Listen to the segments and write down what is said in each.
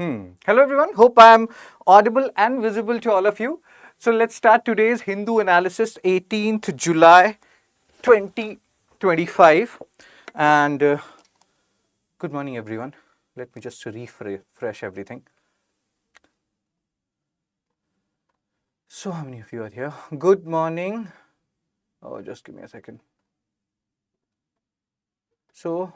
Hello everyone, hope I am audible and visible to all of you. So let's start today's Hindu analysis, 18th July 2025. And good morning everyone. Let me just refresh everything. So how many of you are here? Good morning. Oh, just give me a second. So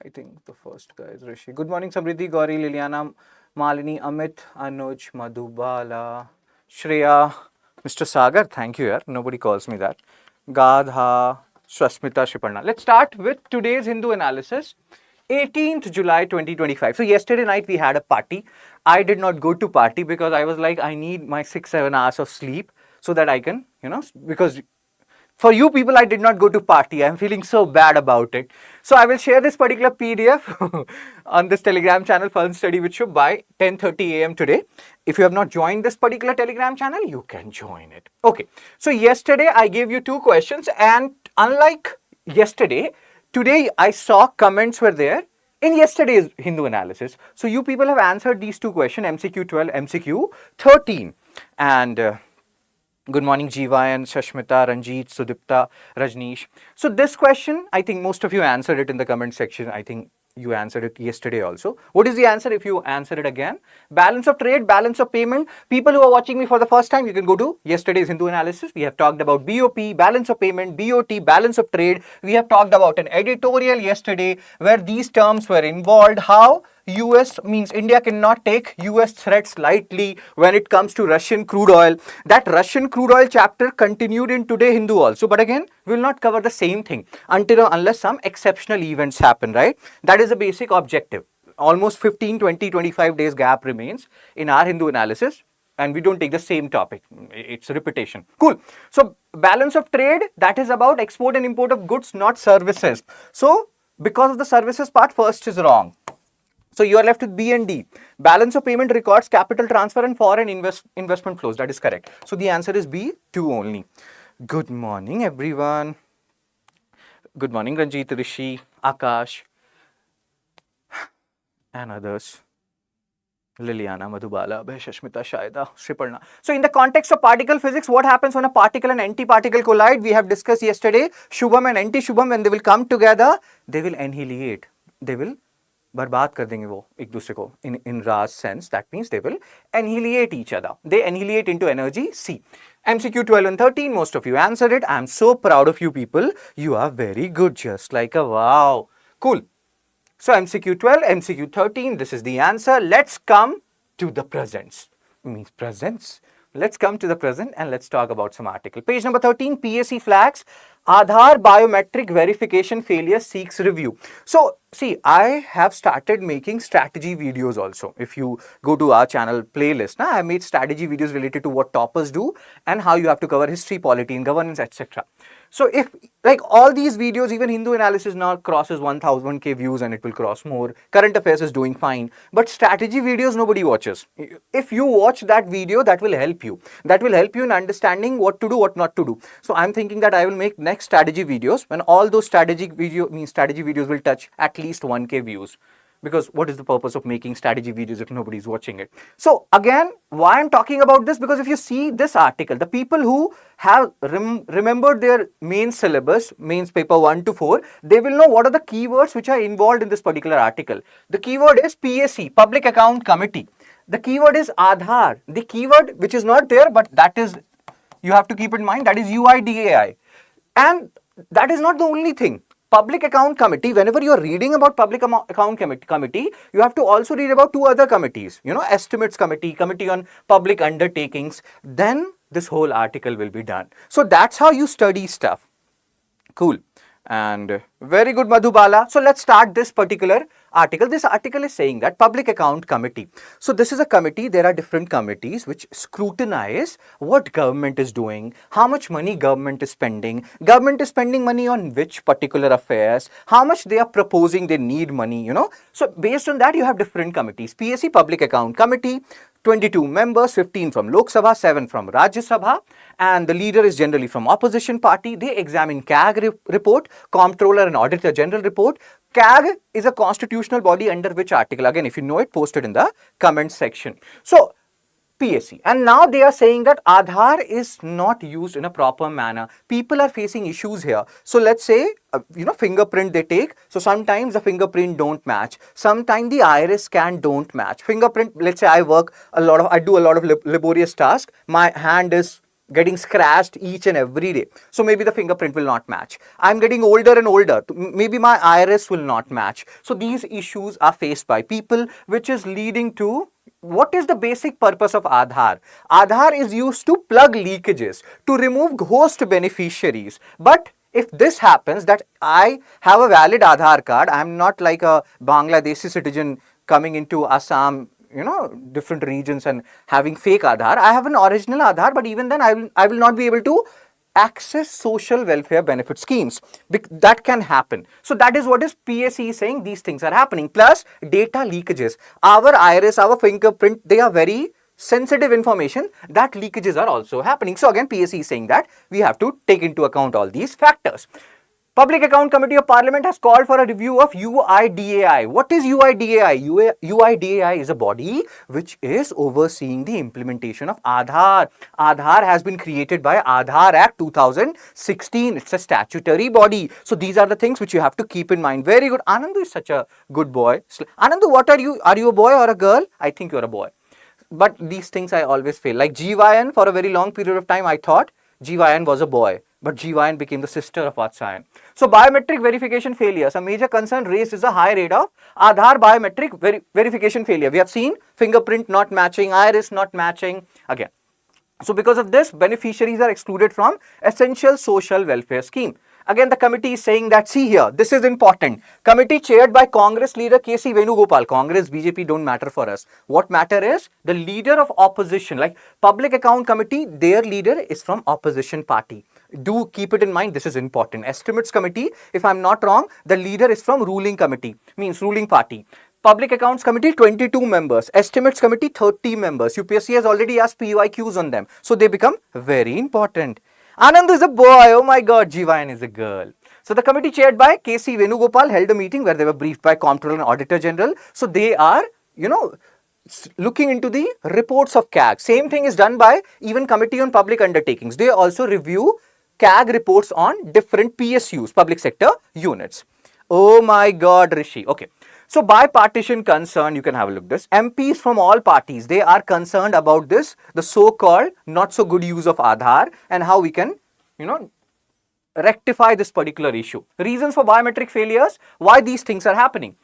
I think the first guy is Rishi. Good morning, Samriddhi, Gauri, Liliana, Malini, Amit, Anuj, Madhubala, Shreya, Mr. Sagar. Thank you, yaar. Nobody calls me that. Gadha, Swasmita, Shiparna. Let's start with today's Hindu analysis. 18th July 2025. So yesterday night we had a party. I did not go to party because I was like, I need my 6-7 hours of sleep so that I can, because for you people, I did not go to party. I'm feeling so bad about it. So I will share this particular PDF on this Telegram channel, Fun Study with Shubh, by 10:30 a.m. today. If you have not joined this particular Telegram channel, you can join it. Okay. So yesterday I gave you 2 questions, and unlike yesterday, today I saw comments were there in yesterday's Hindu analysis. So you people have answered these 2 questions, MCQ 12, MCQ 13. And good morning, Jiva and Shashmita, Ranjit, Sudipta, Rajneesh. So this question, I think most of you answered it in the comment section. I think you answered it yesterday also. What is the answer if you answer it again? Balance of trade, balance of payment. People who are watching me for the first time, you can go to yesterday's Hindu analysis. We have talked about BOP, balance of payment, BOT, balance of trade. We have talked about an editorial yesterday where these terms were involved. How US means India cannot take US threats lightly when it comes to Russian crude oil. That Russian crude oil chapter continued in today Hindu also, but again, we will not cover the same thing until or unless some exceptional events happen, right? That is the basic objective. Almost 15, 20, 25 days gap remains in our Hindu analysis, and we don't take the same topic. It's a repetition. Cool. So balance of trade, that is about export and import of goods, not services. So because of the services part, first is wrong. So you are left with B and D. Balance of payment records capital transfer and foreign investment flows. That is correct. So the answer is B, 2 only. Good morning, everyone. Good morning, Ranjit, Rishi, Akash, and others. Liliana, Madhubala, Abhay, Shashmita, Shaida, Sriparna. So in the context of particle physics, what happens when a particle and antiparticle collide? We have discussed yesterday, Shubham and anti-Shubham, when they will come together, they will annihilate. They will बर्बाद कर देंगे वो एक दूसरे को in Ra's sense. That means they will annihilate each other. They annihilate into energy. C. MCQ 12 and 13, most of you answered it. I'm so proud of you people. You are very good, just like a wow. Cool. So MCQ 12, MCQ 13, this is the answer. Let's come to the presents. Means presents. Let's come to the present and let's talk about some article. Page number 13, PSE flags. Aadhaar biometric verification failure seeks review. So, see, I have started making strategy videos also. If you go to our channel playlist, I have made strategy videos related to what toppers do and how you have to cover history, polity, and governance, etc. So if like all these videos, even Hindu analysis now crosses 1000k views and it will cross more. Current affairs is doing fine, but strategy videos nobody watches. If you watch that video, that will help you. That will help you in understanding what to do, what not to do. So I'm thinking that I will make next strategy videos when all those strategy videos will touch at least 1k views. Because what is the purpose of making strategy videos if nobody is watching it? So again, why I'm talking about this? Because if you see this article, the people who have remembered their main syllabus, mains paper 1 to 4, they will know what are the keywords which are involved in this particular article. The keyword is PAC, Public Account Committee. The keyword is Aadhaar. The keyword which is not there, but that is, you have to keep in mind, that is UIDAI. And that is not the only thing. Public Account Committee, whenever you are reading about Public Account Committee, you have to also read about 2 other committees, Estimates Committee, Committee on Public Undertakings, then this whole article will be done. So that's how you study stuff. Cool. And very good, Madhubala. So let's start this particular article. This article is saying that Public Account Committee. So this is a committee. There are different committees which scrutinize what government is doing, how much money government is spending money on which particular affairs, how much they are proposing they need money, So based on that, you have different committees. PSC, Public Account Committee, 22 members, 15 from Lok Sabha, 7 from Rajya Sabha, and the leader is generally from opposition party. They examine CAG report, Comptroller and Auditor General report, CAG is a constitutional body under which article? Again, if you know it, post it in the comment section. So, PSC. And now they are saying that Aadhaar is not used in a proper manner. People are facing issues here. So let's say, fingerprint they take. So sometimes the fingerprint don't match. Sometimes the iris scan don't match. Fingerprint, let's say I do a lot of laborious tasks. My hand is getting scratched each and every day. So maybe the fingerprint will not match. I'm getting older and older. Maybe my iris will not match. So these issues are faced by people, which is leading to what is the basic purpose of Aadhaar? Aadhaar is used to plug leakages, to remove ghost beneficiaries. But if this happens, that I have a valid Aadhaar card, I'm not like a Bangladeshi citizen coming into Assam, different regions and having fake Aadhaar. I have an original Aadhaar, but even then I will not be able to access social welfare benefit schemes. That can happen. So that is what is PSE saying, these things are happening. Plus data leakages. Our iris, our fingerprint, they are very sensitive information. That leakages are also happening. So again, PSE is saying that we have to take into account all these factors. Public Account Committee of Parliament has called for a review of UIDAI. What is UIDAI? UIDAI is a body which is overseeing the implementation of Aadhaar. Aadhaar has been created by Aadhaar Act 2016. It's a statutory body. So these are the things which you have to keep in mind. Very good. Anandu is such a good boy. Anandu, what are you? Are you a boy or a girl? I think you're a boy. But these things I always fail. Like GYN, for a very long period of time, I thought GYN was a boy. But GYN became the sister of Vatsayan. So biometric verification failures. A major concern raised is the high rate of Aadhaar biometric verification failure. We have seen fingerprint not matching, iris not matching. Again. So because of this, beneficiaries are excluded from essential social welfare scheme. Again, the committee is saying that, see here, this is important. Committee chaired by Congress leader K.C. Venugopal. Congress, BJP don't matter for us. What matter is the leader of opposition, like Public Account Committee, their leader is from opposition party. Do keep it in mind, this is important. Estimates Committee, if I'm not wrong, the leader is from ruling committee, means ruling party. Public Accounts Committee, 22 members. Estimates Committee, 30 members. UPSC has already asked PYQs on them. So they become very important. Anand is a boy. Oh my God, GYN is a girl. So the committee chaired by K.C. Venugopal held a meeting where they were briefed by Comptroller and Auditor General. So they are, looking into the reports of CAG. Same thing is done by even Committee on Public Undertakings. They also review CAG reports on different PSUs, public sector units. Oh my God, Rishi. Okay. So bipartisan concern, you can have a look at this. MPs from all parties, they are concerned about this, the so-called not so good use of Aadhaar and how we can, rectify this particular issue. Reasons for biometric failures, why these things are happening.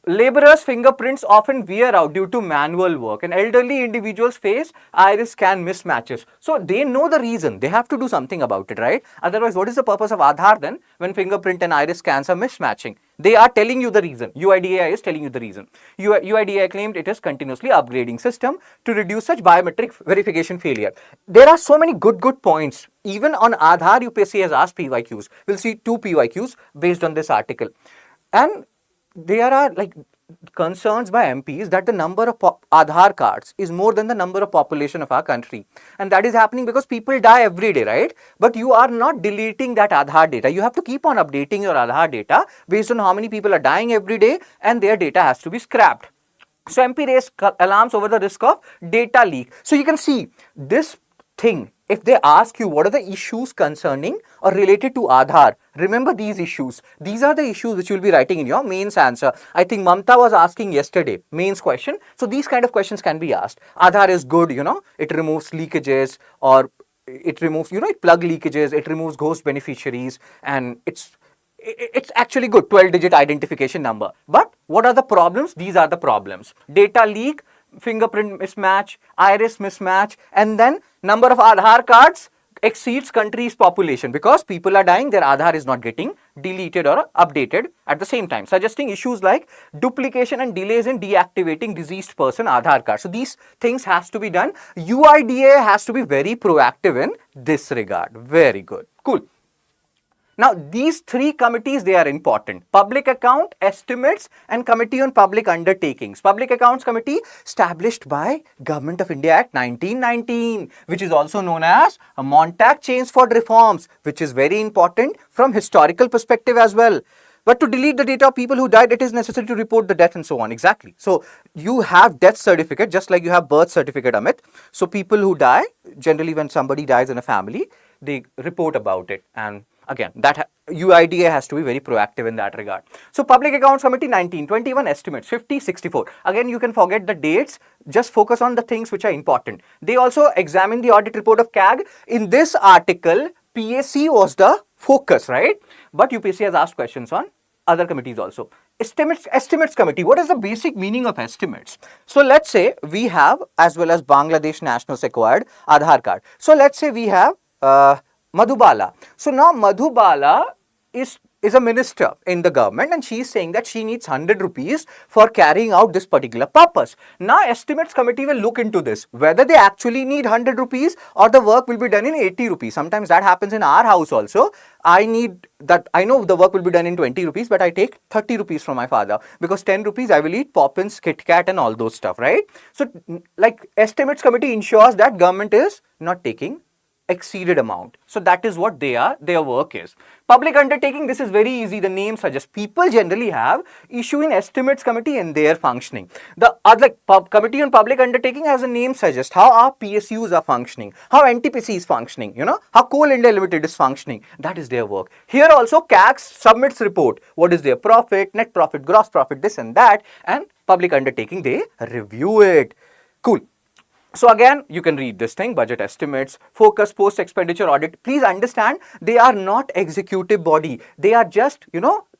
Laborers' fingerprints often wear out due to manual work and elderly individuals face iris scan mismatches. So they know the reason. They have to do something about it, right? Otherwise, what is the purpose of Aadhaar then when fingerprint and iris scans are mismatching? They are telling you the reason. UIDAI is telling you the reason. UIDAI claimed it is continuously upgrading system to reduce such biometric verification failure. There are so many good points. Even on Aadhaar, UPSC has asked PYQs. We'll see 2 PYQs based on this article. And there are concerns by MPs that the number of Aadhaar cards is more than the number of population of our country. And that is happening because people die every day, right? But you are not deleting that Aadhaar data. You have to keep on updating your Aadhaar data based on how many people are dying every day and their data has to be scrapped. So MP raised alarms over the risk of data leak. So you can see this thing. If they ask you what are the issues concerning or related to Aadhaar, remember these issues. These are the issues which you will be writing in your mains answer. I think Mamta was asking yesterday, mains question. So these kind of questions can be asked. Aadhaar is good, it removes leakages or it removes, it plug leakages, it removes ghost beneficiaries and it's actually good, 12-digit identification number. But what are the problems? These are the problems. Data leak, fingerprint mismatch, iris mismatch, and then number of Aadhaar cards exceeds country's population because people are dying, their Aadhaar is not getting deleted or updated at the same time, suggesting issues like duplication and delays in deactivating deceased person Aadhaar card. So these things has to be done. UIDA has to be very proactive in this regard. Very good. Cool. Now, these 3 committees, they are important. Public Account, Estimates and Committee on Public Undertakings. Public Accounts Committee established by Government of India Act 1919, which is also known as a Montag Chelmsford Reforms, which is very important from historical perspective as well. But to delete the data of people who died, it is necessary to report the death and so on. Exactly. So you have death certificate just like you have birth certificate, Amit. So people who die, generally when somebody dies in a family, they report about it. And again, that UIDA has to be very proactive in that regard. So Public Accounts Committee 19, 21 estimates, 50, 64. Again, you can forget the dates, just focus on the things which are important. They also examine the audit report of CAG. In this article, PSC was the focus, right? But UPSC has asked questions on other committees also. Estimates committee, what is the basic meaning of estimates? So let's say we have, as well as Bangladesh nationals acquired Aadhaar card. So let's say we have Madhubala. So now Madhubala is a minister in the government and she is saying that she needs 100 rupees for carrying out this particular purpose. Now estimates committee will look into this, whether they actually need 100 rupees or the work will be done in 80 rupees. Sometimes that happens in our house also. I know the work will be done in 20 rupees, but I take 30 rupees from my father because 10 rupees I will eat Poppins, Kit Kat and all those stuff, right? So like estimates committee ensures that government is not taking exceeded amount. So that is what their work is. Public undertaking, this is very easy. The name suggests people generally have issue in estimates committee and their functioning. The other committee on public undertaking, as the name suggests, how our PSUs are functioning, how NTPC is functioning, how Coal India Limited is functioning. That is their work. Here also CAX submits report. What is their profit, net profit, gross profit, this and that, and public undertaking, they review it. Cool. So again, you can read this thing, budget estimates, focus, post expenditure audit. Please understand, they are not executive body. They are just,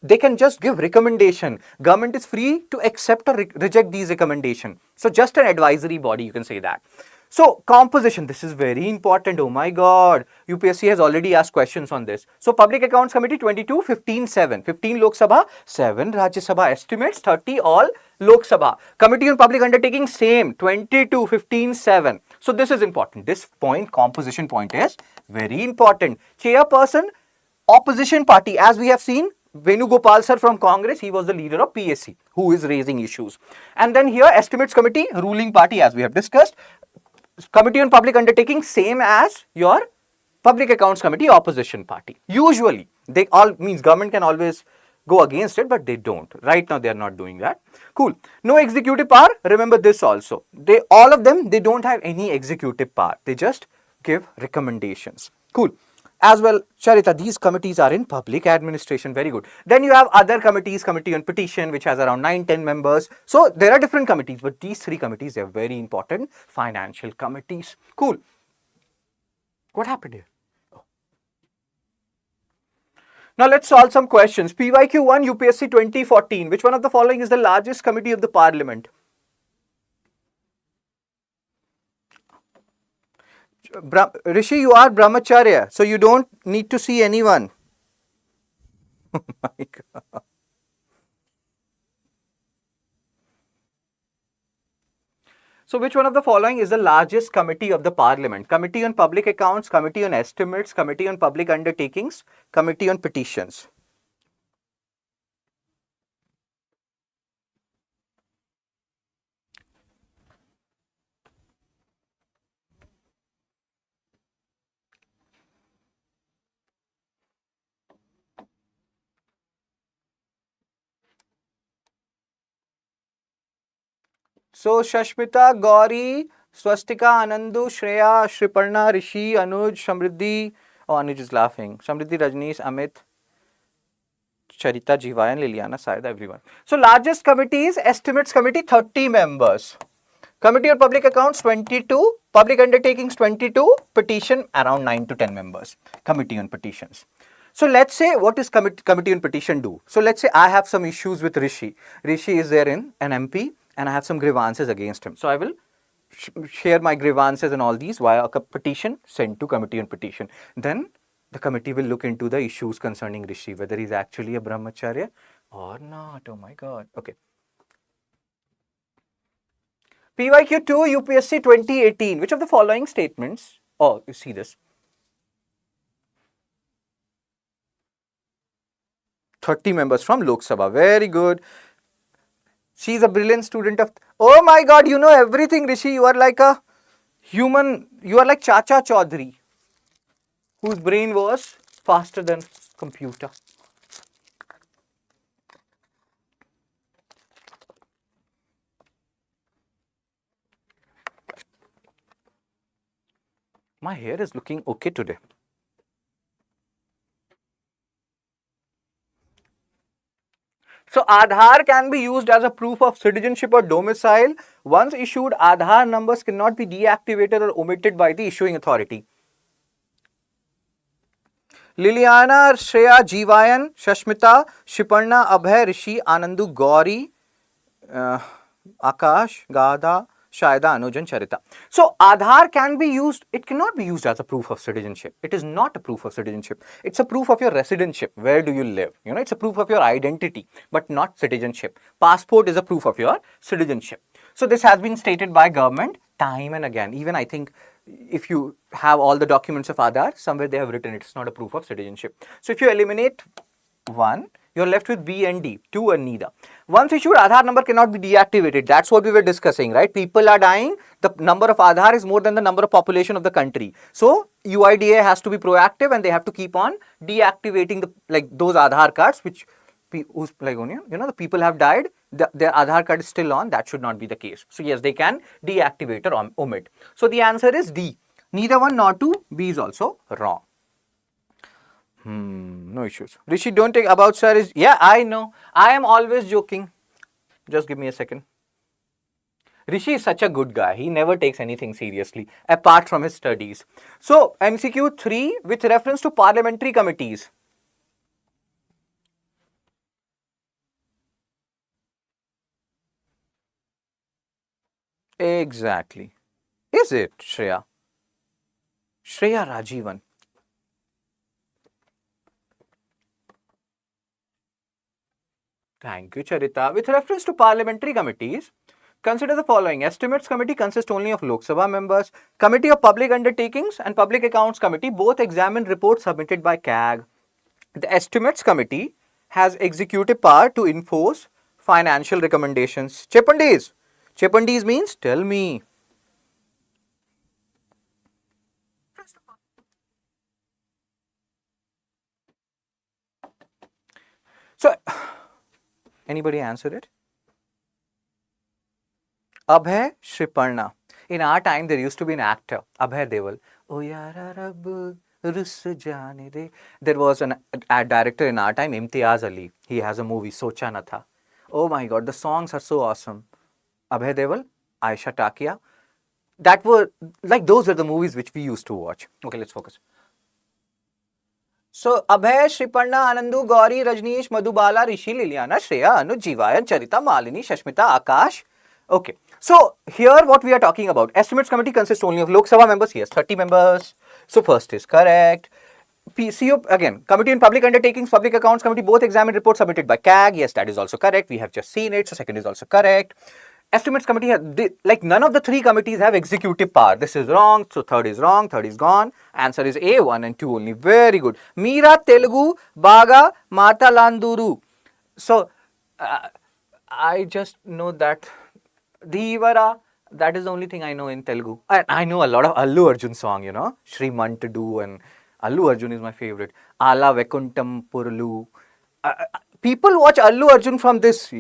they can just give recommendation. Government is free to accept or reject these recommendations. So just an advisory body, you can say that. So composition, this is very important. Oh my God, UPSC has already asked questions on this. So Public Accounts Committee 22, 15, 7. 15 Lok Sabha, 7 Rajya Sabha estimates, 30 all Lok Sabha. Committee on Public Undertaking, same, 22, 15, 7. So this is important. This point, composition point is very important. Chairperson, opposition party, as we have seen, Venugopal sir from Congress, he was the leader of PSC, who is raising issues. And then here, estimates committee, ruling party, as we have discussed. Committee on Public Undertaking, same as your Public Accounts Committee, opposition party. Usually, they all means government can always go against it, but they don't. Right now, they are not doing that. Cool. No executive power. Remember this also. All of them, they don't have any executive power. They just give recommendations. Cool. As well, Charita, these committees are in public administration. Very good. Then you have other committees, committee on petition, which has around 9-10 members. So there are different committees, but these three committees, they are very important. Financial committees. Cool. What happened here? Now let's solve some questions. PYQ 1, UPSC 2014. Which one of the following is the largest committee of the Parliament? Rishi, you are Brahmacharya, so you don't need to see anyone. Oh my God. So which one of the following is the largest committee of the Parliament? Committee on Public Accounts, Committee on Estimates, Committee on Public Undertakings, Committee on Petitions. So Shashmita, Gauri, Swastika, Anandu, Shreya, Shriparna, Rishi, Anuj, Samriddhi. Oh, Anuj is laughing. Samriddhi, Rajneesh, Amit, Charita, Jivayan, Liliana, Saida, everyone. So largest committees, Estimates Committee, 30 members. Committee on Public Accounts, 22. Public Undertakings, 22. Petition, around 9 to 10 members. Committee on Petitions. So let's say, what is Committee on Petition do? So let's say I have some issues with Rishi. Rishi is there in an MP and I have some grievances against him. So I will share my grievances and all these via a petition sent to Committee on Petition. Then the committee will look into the issues concerning Rishi, whether he's actually a Brahmacharya or not. Oh my God. Okay. PYQ 2, UPSC 2018. Which of the following statements? Oh, you see this. 30 members from Lok Sabha. Very good. She's a brilliant student of... Oh my God, you know everything, Rishi. You are like a human. You are like Chacha Chaudhary, whose brain was faster than computer. My hair is looking okay today. So Aadhaar can be used as a proof of citizenship or domicile. Once issued, Aadhaar numbers cannot be deactivated or omitted by the issuing authority. Liliana, Shreya, Jeevayan, Shashmita, Shiparna, Abhay, Rishi, Anandu, Gauri, Akash, Gadha, Shaida, Anujan, Charita. So Aadhaar can be used, it cannot be used as a proof of citizenship. It is not a proof of citizenship. It's a proof of your residentship. Where do you live? You know, it's a proof of your identity, but not citizenship. Passport is a proof of your citizenship. So this has been stated by government time and again. Even I think if you have all the documents of Aadhaar, somewhere they have written it's not a proof of citizenship. So if you eliminate 1, you're left with B and D, 2 and neither. Once issued, Aadhaar number cannot be deactivated. That's what we were discussing, right? People are dying. The number of Aadhaar is more than the number of population of the country. So UIDA has to be proactive and they have to keep on deactivating those Aadhaar cards which the people have died, their Aadhaar card is still on. That should not be the case. So yes, they can deactivate or omit. So the answer is D. Neither 1 nor 2. B is also wrong. No issues. Rishi, don't take about sir is, yeah, I know. I am always joking. Just give me a second. Rishi is such a good guy. He never takes anything seriously apart from his studies. So MCQ 3 with reference to parliamentary committees. Exactly. Is it, Shreya? Shreya Rajivan. Thank you, Charita. With reference to parliamentary committees, consider the following. Estimates Committee consists only of Lok Sabha members. Committee of Public Undertakings and Public Accounts Committee both examine reports submitted by CAG. The Estimates Committee has executive power to enforce financial recommendations. Chepandis. Chepandis means tell me. So, anybody answer it? Abhay Shriparna. In our time, there used to be an actor, Abhay Deval. Oh yara rab rus jaane de. There was a director in our time, Imtiaz Ali. He has a movie, Socha Na Tha. Oh my God, the songs are so awesome. Abhay Deval, Aisha Takia. Those were the movies which we used to watch. Okay, let's focus. So, Abhay, Shriparna, Anandu, Gauri, Rajneesh, Madhubala, Rishi, Liliana, Shreya, Anu, Jeevayan, Charita, Malini, Shashmita, Akash. Okay. So, here what we are talking about. Estimates Committee consists only of Lok Sabha members. Yes, 30 members. So, first is correct. PCO, again, Committee on Public Undertakings, Public Accounts Committee, both examine reports submitted by CAG. Yes, that is also correct. We have just seen it. So, second is also correct. Estimates Committee, none of the 3 committees have executive power. This is wrong. So, third is wrong. Third is gone. Answer is A, 1 and 2 only. Very good. Meera, Telugu, Baga, Mata Landuru. So, I just know that Dhivara, that is the only thing I know in Telugu. I know a lot of Allu Arjun song, you know. Shrimantadu and Allu Arjun is my favorite. Ala Vekuntam Purlu. People watch Allu Arjun from this,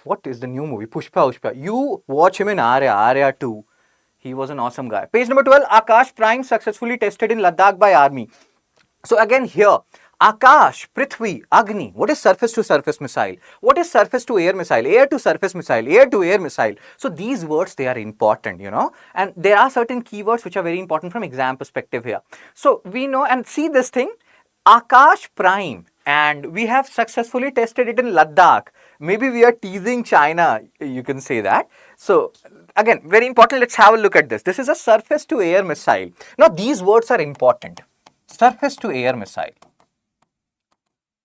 what is the new movie? Pushpa. You watch him in Arya 2. He was an awesome guy. Page number 12, Akash Prime successfully tested in Ladakh by army. So again here, Akash, Prithvi, Agni. What is surface to surface missile? What is surface to air missile? Air to surface missile, air to air missile. So these words, they are important, you know. And there are certain keywords which are very important from exam perspective here. So we know and see this thing, Akash Prime. And we have successfully tested it in Ladakh. Maybe we are teasing China, you can say that. So again, very important, let's have a look at this. This is a surface to air missile. Now these words are important. Surface to air missile.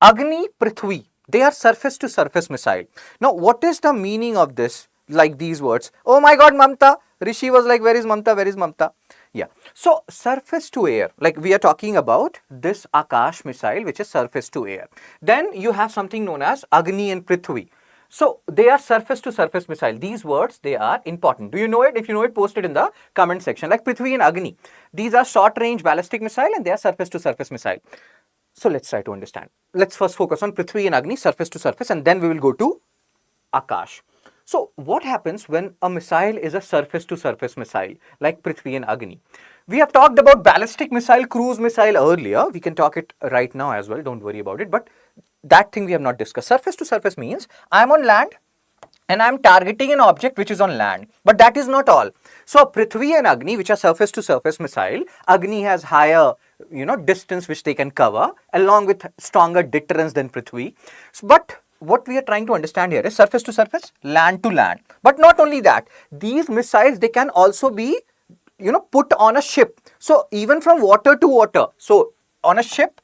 Agni, Prithvi, they are surface to surface missile. Now what is the meaning of this? Like these words. Oh my God, Mamta. Rishi was like, where is Mamta? Where is Mamta? Yeah. So surface to air, like we are talking about this Akash missile, which is surface to air. Then you have something known as Agni and Prithvi. So they are surface to surface missile. These words, they are important. Do you know it? If you know it, post it in the comment section. Like Prithvi and Agni. These are short range ballistic missile and they are surface to surface missile. So let's try to understand. Let's first focus on Prithvi and Agni, surface to surface, and then we will go to Akash. So what happens when a missile is a surface to surface missile like Prithvi and Agni? We have talked about ballistic missile, cruise missile earlier. We can talk it right now as well. Don't worry about it. But that thing we have not discussed. Surface to surface means I am on land and I am targeting an object which is on land. But that is not all. So Prithvi and Agni, which are surface to surface missile, Agni has higher distance which they can cover along with stronger deterrence than Prithvi. But what we are trying to understand here is surface to surface, land to land. But not only that, these missiles, they can also be put on a ship. So even from water to water. So on a ship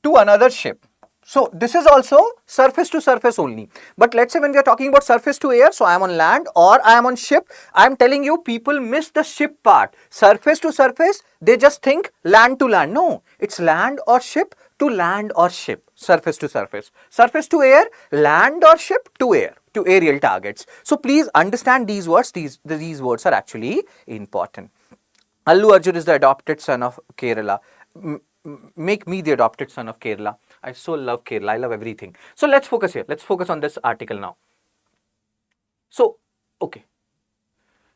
to another ship. So this is also surface to surface only. But let's say when we are talking about surface to air, so I am on land or I am on ship, I am telling you people miss the ship part. Surface to surface, they just think land to land. No, it's land or ship to land or ship, surface to surface. Surface to air, land or ship to air, to aerial targets. So please understand these words. These words are actually important. Allu Arjun is the adopted son of Kerala. Make me the adopted son of Kerala. I so love Kerala. I love everything. So let's focus here. Let's focus on this article now. So, okay.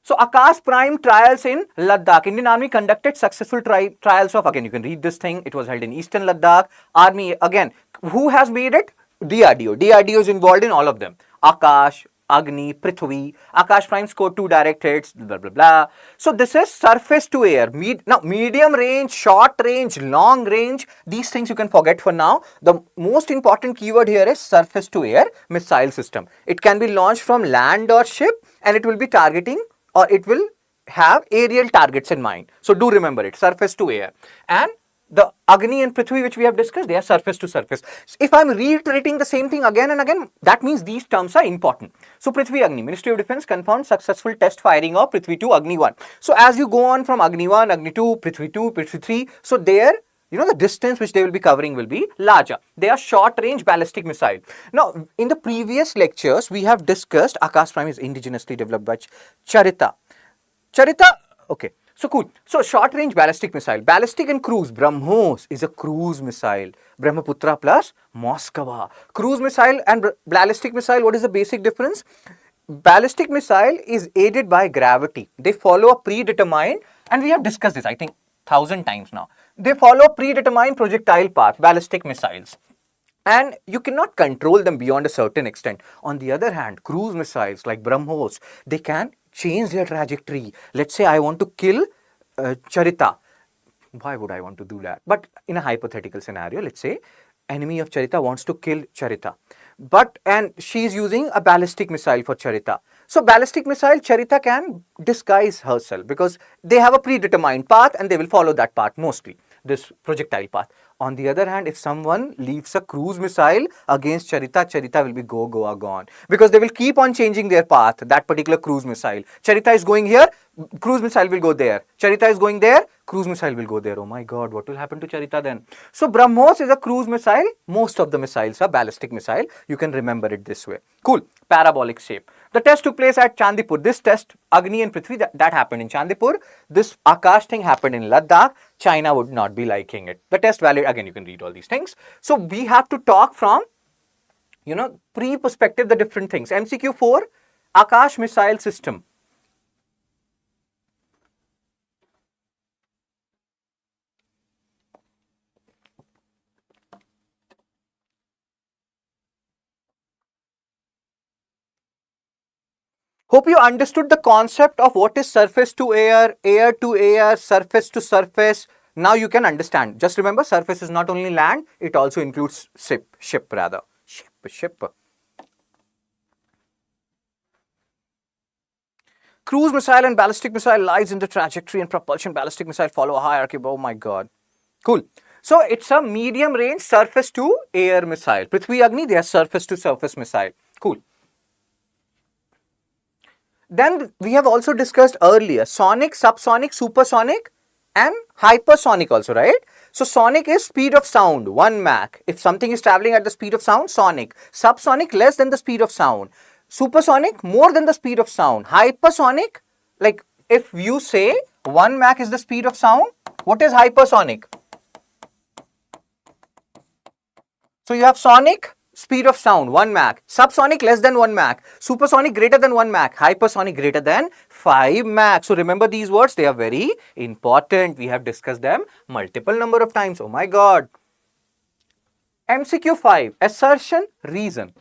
So, Akash Prime trials in Ladakh. Indian Army conducted successful trials of, again, you can read this thing. It was held in Eastern Ladakh. Army, again, who has made it? DRDO. DRDO is involved in all of them. Akash, Agni, Prithvi, Akash Prime scored 2 direct hits, blah, blah, blah. So this is surface to air. Now, medium range, short range, long range, these things you can forget for now. The most important keyword here is surface to air missile system. It can be launched from land or ship and it will be targeting or it will have aerial targets in mind. So do remember it, surface to air. And the Agni and Prithvi which we have discussed, they are surface to surface. If I am reiterating the same thing again and again, that means these terms are important. So Prithvi Agni, Ministry of Defence confirmed successful test firing of Prithvi 2, Agni 1. So as you go on from Agni 1, Agni 2, Prithvi 2, Prithvi 3, so there, the distance which they will be covering will be larger. They are short range ballistic missile. Now, in the previous lectures, we have discussed Akash Prime is indigenously developed by Charita. Okay. So cool. So short range ballistic missile. Ballistic and cruise. BrahMos is a cruise missile. Brahmaputra plus Moskva. Cruise missile and ballistic missile, what is the basic difference? Ballistic missile is aided by gravity. They follow a predetermined, and we have discussed this I think 1,000 times now. They follow a predetermined projectile path, ballistic missiles. And you cannot control them beyond a certain extent. On the other hand, cruise missiles like BrahMos, they can change their trajectory. Let's say I want to kill Charita. Why would I want to do that? But in a hypothetical scenario, let's say enemy of Charita wants to kill Charita. And she is using a ballistic missile for Charita. So ballistic missile, Charita can disguise herself because they have a predetermined path and they will follow that path mostly, this projectile path. On the other hand, if someone leaves a cruise missile against Charita, Charita will be gone. Because they will keep on changing their path, that particular cruise missile. Charita is going here, cruise missile will go there. Charita is going there, cruise missile will go there. Oh my God, what will happen to Charita then? So BrahMos is a cruise missile. Most of the missiles are ballistic missile. You can remember it this way. Cool. Parabolic shape. The test took place at Chandipur. This test, Agni and Prithvi, that happened in Chandipur. This Akash thing happened in Ladakh. China would not be liking it. The test valid, again, you can read all these things. So we have to talk from, pre-perspective, the different things. MCQ 4, Akash missile system. Hope you understood the concept of what is surface to air, air to air, surface to surface. Now you can understand. Just remember, surface is not only land, it also includes ship. Cruise missile and ballistic missile lies in the trajectory and propulsion. Ballistic missile follow a hierarchy. Oh my God. Cool. So it's a medium range surface to air missile. Prithvi Agni, they are surface to surface missile. Cool. Then we have also discussed earlier sonic, subsonic, supersonic and hypersonic also, right? So sonic is speed of sound, 1 Mach. If something is traveling at the speed of sound, sonic. Subsonic, less than the speed of sound. Supersonic, more than the speed of sound. Hypersonic, like if you say 1 Mach is the speed of sound, what is hypersonic? So you have sonic, Speed of sound 1 Mach, subsonic less than 1 Mach, supersonic greater than 1 Mach, hypersonic greater than 5 Mach. So remember these words, they are very important. We have discussed them multiple number of times. Oh my God. MCQ 5, assertion, reason.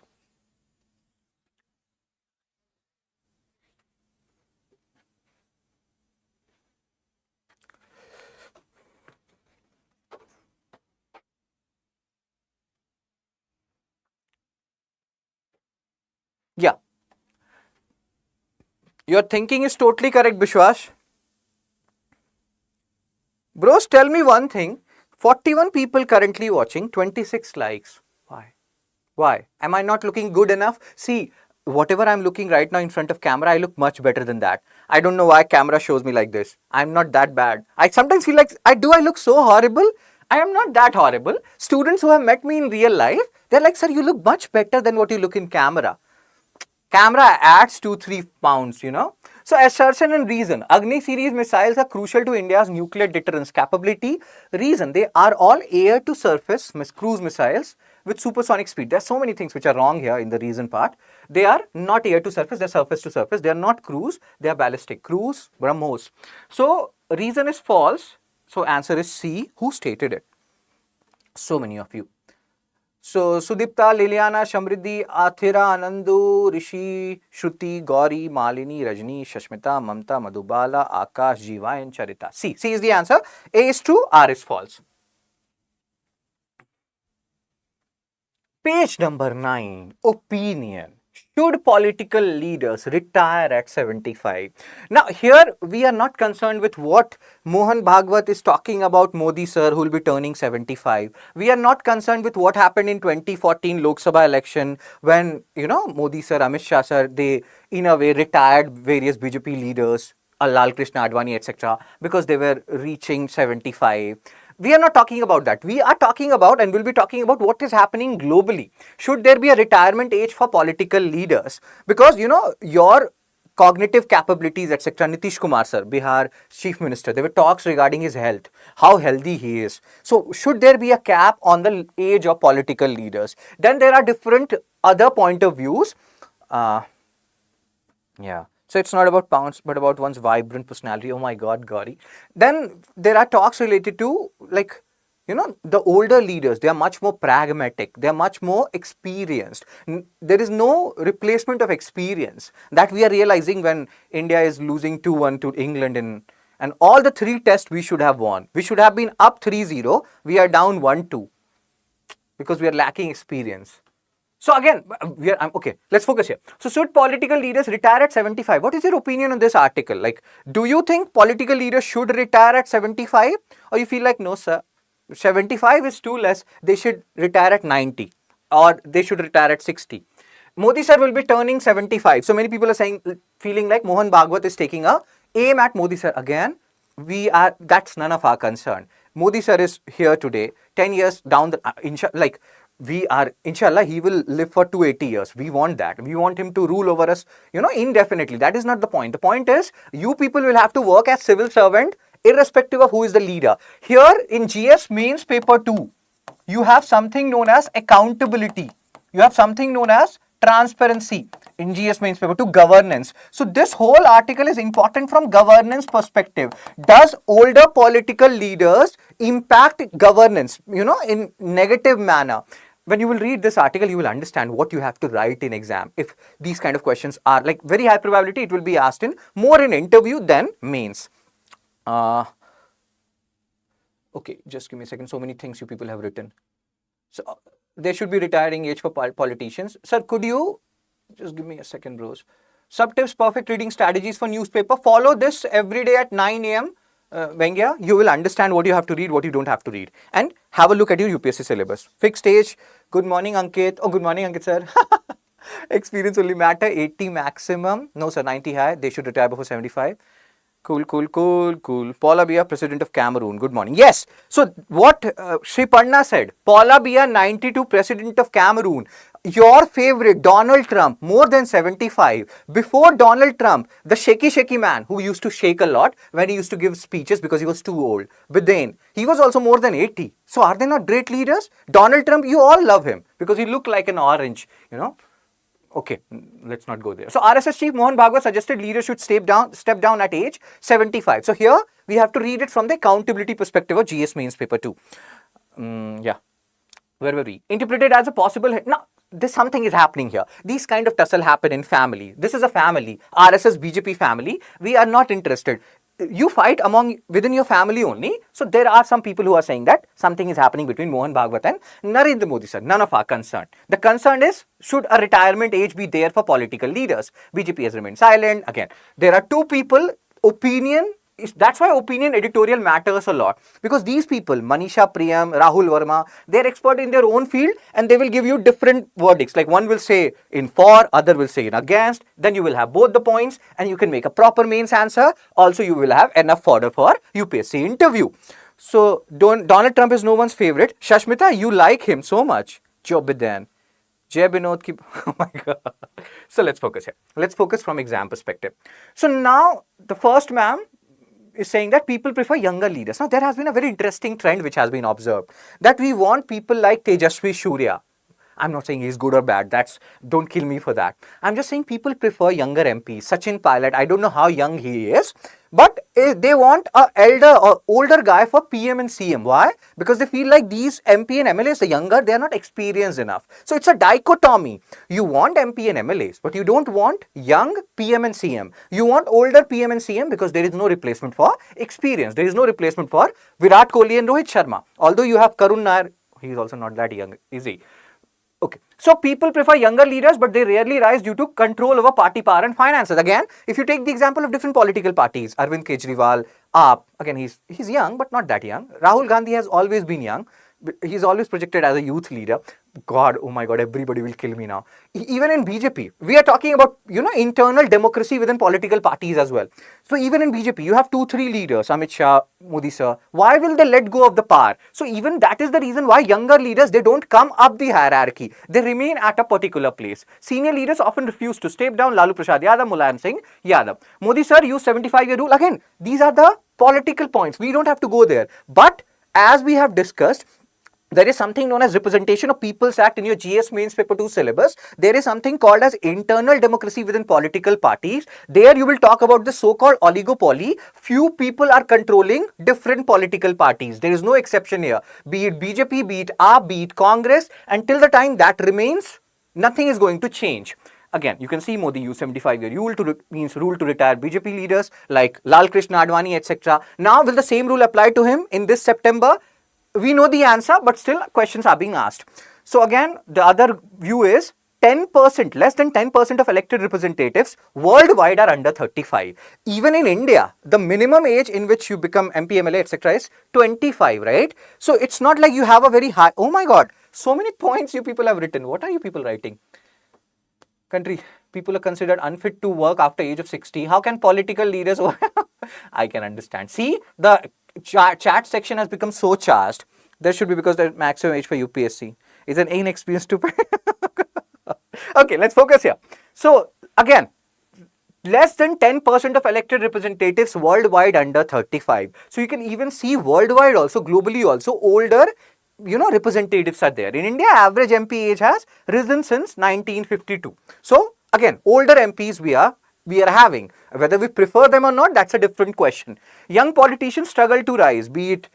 Yeah. Your thinking is totally correct, Bishwash. Bros, tell me one thing. 41 people currently watching, 26 likes. Why? Why? Am I not looking good enough? See, whatever I'm looking right now in front of camera, I look much better than that. I don't know why camera shows me like this. I'm not that bad. I sometimes feel like, I look so horrible? I am not that horrible. Students who have met me in real life, they're like, sir, you look much better than what you look in camera. Camera adds 2-3 pounds, you know. So assertion and reason. Agni series missiles are crucial to India's nuclear deterrence capability. Reason, they are all air to surface cruise missiles with supersonic speed. There are so many things which are wrong here in the reason part. They are not air to surface, they are surface to surface. They are not cruise, they are ballistic. Cruise, BrahMos. So reason is false. So answer is C. Who stated it? So many of you. So, Sudipta, Liliana, Shamriddhi, Athira, Anandu, Rishi, Shruti, Gauri, Malini, Rajni, Shashmita, Mamta, Madhubala, Akash, Jiva and Charita. C is the answer. A is true, R is false. Page number 9, opinion. Should political leaders retire at 75? Now, here we are not concerned with what Mohan Bhagwat is talking about Modi sir who will be turning 75. We are not concerned with what happened in 2014 Lok Sabha election when, you know, Modi sir, Amit Shah sir, they in a way retired various BJP leaders, Lal Krishna Advani, etc., because they were reaching 75. We are not talking about that. We are talking about and will be talking about what is happening globally. Should there be a retirement age for political leaders? Because, you know, your cognitive capabilities, etc. Nitish Kumar sir, Bihar Chief Minister, there were talks regarding his health, how healthy he is. So, should there be a cap on the age of political leaders? Then there are different other point of views. Yeah. So it's not about pounds, but about one's vibrant personality. Oh my God, Gauri. Then there are talks related to, like, you know, the older leaders. They are much more pragmatic. They are much more experienced. There is no replacement of experience that we are realizing when India is losing 2-1 to England and all the 3 tests we should have won. We should have been up 3-0. We are down 1-2 because we are lacking experience. So again, okay, let's focus here. So should political leaders retire at 75? What is your opinion on this article? Like, do you think political leaders should retire at 75? Or you feel like, no, sir, 75 is too less. They should retire at 90 or they should retire at 60. Modi sir will be turning 75. So many people are saying, feeling like Mohan Bhagwat is taking a aim at Modi sir. Again, that's none of our concern. Modi sir is here today, 10 years down the, inshallah, he will live for 280 years. We want that. We want him to rule over us, you know, indefinitely. That is not the point. The point is, you people will have to work as civil servant, irrespective of who is the leader. Here in GS Mains Paper 2, you have something known as accountability. You have something known as transparency in GS Mains Paper 2, governance. So this whole article is important from governance perspective. Does older political leaders impact governance, you know, in negative manner? When you will read this article, you will understand what you have to write in exam. If these kind of questions are like very high probability, it will be asked in more in interview than mains. Okay, just give me a second. So many things you people have written. So there should be retiring age for politicians. Sir, could you just give me a second, bros? Sub tips, perfect reading strategies for newspaper. Follow this every day at 9 a.m. Vengya, you will understand what you have to read, what you don't have to read. And have a look at your UPSC syllabus. Fixed age. Good morning, Ankit. Oh, good morning, Ankit, sir. Experience only matter. 80 maximum. No, sir, 90 high. They should retire before 75. Cool. Paula Biya, President of Cameroon. Good morning. Yes. So what Sri Panna said, Paula Biya, 92, President of Cameroon. your favorite Donald Trump, more than 75. Before Donald Trump, the shaky man who used to shake a lot when he used to give speeches because he was too old. But then he was also more than 80. So are they not great leaders? Donald Trump, you all love him because he looked like an orange, you know. Okay, let's not go there. So RSS chief Mohan Bhagwat suggested leaders should step down at age 75. So here we have to read it from the accountability perspective of GS mains paper 2. Yeah. Where were we? Interpreted as a possible... Now, something is happening here. These kind of tussle happen in family. This is a family. RSS BJP family. We are not interested. You fight within your family only. So there are some people who are saying that something is happening between Mohan Bhagwat and Narendra Modi sir. None of our concern. The concern is, should a retirement age be there for political leaders? BJP has remained silent. Again, there are two people, opinion. That's why opinion editorial matters a lot, because these people, Manisha Priyam, Rahul Verma, they're expert in their own field and they will give you different verdicts. Like one will say in for, other will say in against. Then you will have both the points and you can make a proper mains answer. Also, you will have enough fodder for UPSC interview. So Donald Trump is no one's favorite. Shashmita, you like him so much. Jobidan. Jai Binod ki... Oh my God. So let's focus here. Let's focus from exam perspective. So now the first ma'am is saying that people prefer younger leaders. Now, there has been a very interesting trend which has been observed, that we want people like Tejasvi Surya. I'm not saying he's good or bad. Don't kill me for that. I'm just saying people prefer younger MPs. Sachin Pilot, I don't know how young he is, but they want an elder or older guy for PM and CM. Why? Because they feel like these MP and MLAs, the younger, they are not experienced enough. So it's a dichotomy. You want MP and MLAs, but you don't want young PM and CM. You want older PM and CM because there is no replacement for experience. There is no replacement for Virat Kohli and Rohit Sharma. Although you have Karun Nair, he is also not that young, is he? Okay, so people prefer younger leaders, but they rarely rise due to control over party power and finances. Again, if you take the example of different political parties, Arvind Kejriwal, AAP, again, he's young, but not that young. Rahul Gandhi has always been young. He's always projected as a youth leader. God, oh my God, everybody will kill me now. Even in BJP, we are talking about, internal democracy within political parties as well. So even in BJP, you have 2-3 leaders, Amit Shah, Modi sir. Why will they let go of the power? So even that is the reason why younger leaders, they don't come up the hierarchy. They remain at a particular place. Senior leaders often refuse to step down. Lalu Prasad Yadav, Mulayam Singh Yadav. Modi sir use 75-year rule. Again, these are the political points. We don't have to go there. But as we have discussed, there is something known as Representation of People's Act in your GS Mains Paper 2 syllabus. There is something called as internal democracy within political parties. There you will talk about the so-called oligopoly. Few people are controlling different political parties. There is no exception here. Be it BJP, be it AAP, be it Congress. Until the time that remains, nothing is going to change. Again, you can see Modi use 75-year rule to retire BJP leaders like Lal Krishna Advani, etc. Now, will the same rule apply to him in this September? We know the answer, but still questions are being asked. So again, the other view is 10%, less than 10% of elected representatives worldwide are under 35. Even in India, the minimum age in which you become MP, MLA, etc. is 25, right? So it's not like you have a very high... Oh my God, so many points you people have written. What are you people writing? Country, people are considered unfit to work after age of 60. How can political leaders... I can understand. See, the chat section has become so charged. There should be, because the maximum age for UPSC is an inexperienced stupid. Okay, let's focus here. So again, less than 10% of elected representatives worldwide under 35. So you can even see worldwide also, globally also, older representatives are there. In India, average MP age has risen since 1952. So again, older MPs we are having. Whether we prefer them or not, that's a different question. Young politicians struggle to rise, be it...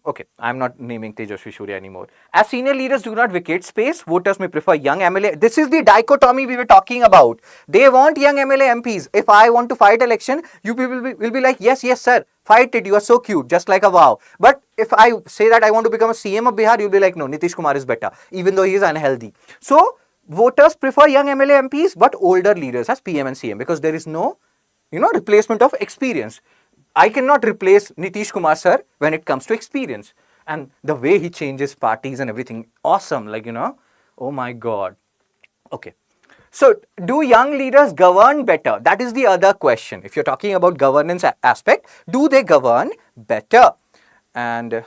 Okay, I'm not naming Tejasvi Surya anymore. As senior leaders do not vacate space, voters may prefer young MLA. This is the dichotomy we were talking about. They want young MLA MPs. If I want to fight election, you people will be like, yes, sir, fight it. You are so cute, just like a wow. But if I say that I want to become a CM of Bihar, you'll be like, no, Nitish Kumar is better, even though he is unhealthy. So voters prefer young MLA MPs, but older leaders as PM and CM, because there is no, replacement of experience. I cannot replace Nitish Kumar sir when it comes to experience. And the way he changes parties and everything, awesome, oh my God. Okay. So, do young leaders govern better? That is the other question. If you're talking about governance aspect, do they govern better? And,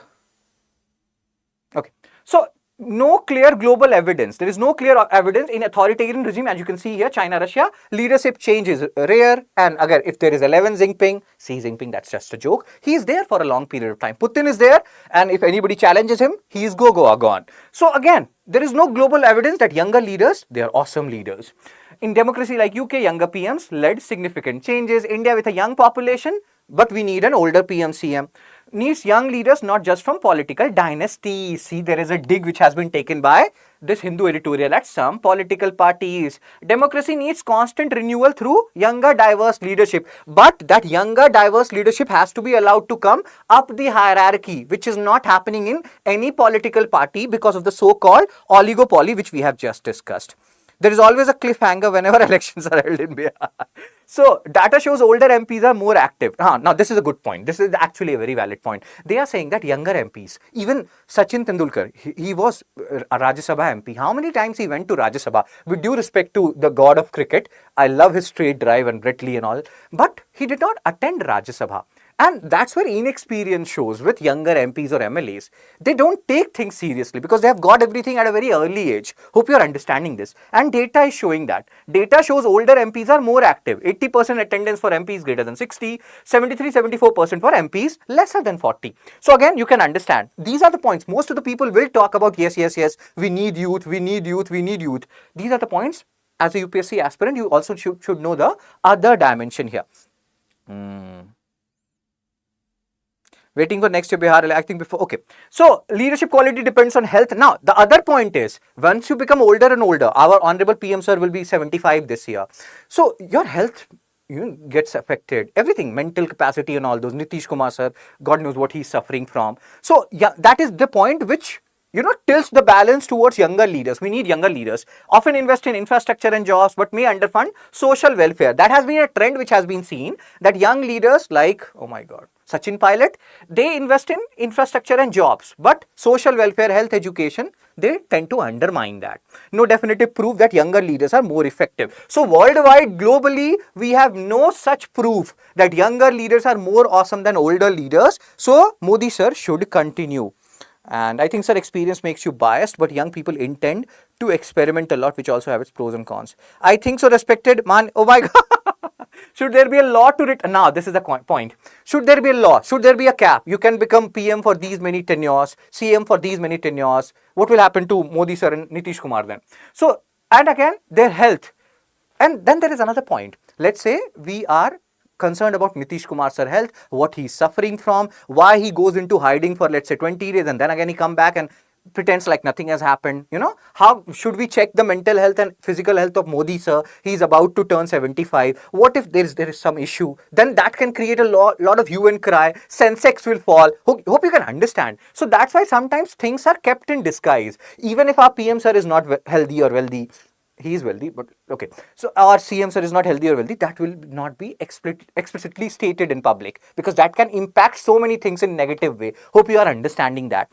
okay. So, no clear global evidence. There is no clear evidence in authoritarian regime. As you can see here, China, Russia, leadership change is rare. And again, if there is 11 Jinping, Xi Jinping, that's just a joke. He is there for a long period of time. Putin is there, and if anybody challenges him, he is gone. So again, there is no global evidence that younger leaders, they are awesome leaders. In democracy like UK, younger PMs led significant changes. India with a young population, but we need an older PM CM. Needs young leaders, not just from political dynasties. See, there is a dig which has been taken by this Hindu editorial at some political parties. Democracy needs constant renewal through younger, diverse leadership. But that younger, diverse leadership has to be allowed to come up the hierarchy, which is not happening in any political party because of the so-called oligopoly, which we have just discussed. There is always a cliffhanger whenever elections are held in Bihar. So, data shows older MPs are more active. Now, this is a good point. This is actually a very valid point. They are saying that younger MPs, even Sachin Tendulkar, he was a Rajya Sabha MP. How many times he went to Rajya Sabha? With due respect to the god of cricket, I love his straight drive and Brett Lee and all, but he did not attend Rajya Sabha. And that's where inexperience shows with younger MPs or MLAs. They don't take things seriously because they have got everything at a very early age. Hope you're understanding this. And data is showing that. Data shows older MPs are more active. 80% attendance for MPs greater than 60, 73-74% for MPs lesser than 40. So again, you can understand. These are the points. Most of the people will talk about yes, we need youth. These are the points. As a UPSC aspirant, you also should know the other dimension here. Waiting for next year Bihar, I think before, okay. So, leadership quality depends on health. Now, the other point is, once you become older and older, our Honorable PM Sir will be 75 this year. So, your health gets affected. Everything, mental capacity and all those. Nitish Kumar Sir, God knows what he's suffering from. So, yeah, that is the point which tilts the balance towards younger leaders. We need younger leaders. Often invest in infrastructure and jobs, but may underfund social welfare. That has been a trend which has been seen, that young leaders like, oh my God, Sachin Pilot, they invest in infrastructure and jobs, but social welfare, health, education, they tend to undermine that. No definitive proof that younger leaders are more effective. So worldwide, globally, we have no such proof that younger leaders are more awesome than older leaders. So Modi sir should continue. And I think, sir, experience makes you biased, but young people intend to experiment a lot, which also have its pros and cons. I think so, respected man. Oh my God. Should there be a law to it? Now, this is the point. Should there be a law? Should there be a cap? You can become PM for these many tenures, CM for these many tenures. What will happen to Modi sir and Nitish Kumar then? So, and again, their health. And then there is another point. Let's say we are concerned about Nitish Kumar sir health, what he's suffering from, why he goes into hiding for let's say 20 days and then again he come back and pretends like nothing has happened. How should we check the mental health and physical health of Modi sir? He's about to turn 75. What if there is some issue? Then that can create a lot of hue and cry. Sensex will fall. Hope you can understand. So that's why sometimes things are kept in disguise. Even if our PM sir is not healthy or wealthy, he is wealthy, but okay. So our CM sir is not healthy or wealthy. That will not be explicitly stated in public because that can impact so many things in negative way. Hope you are understanding that.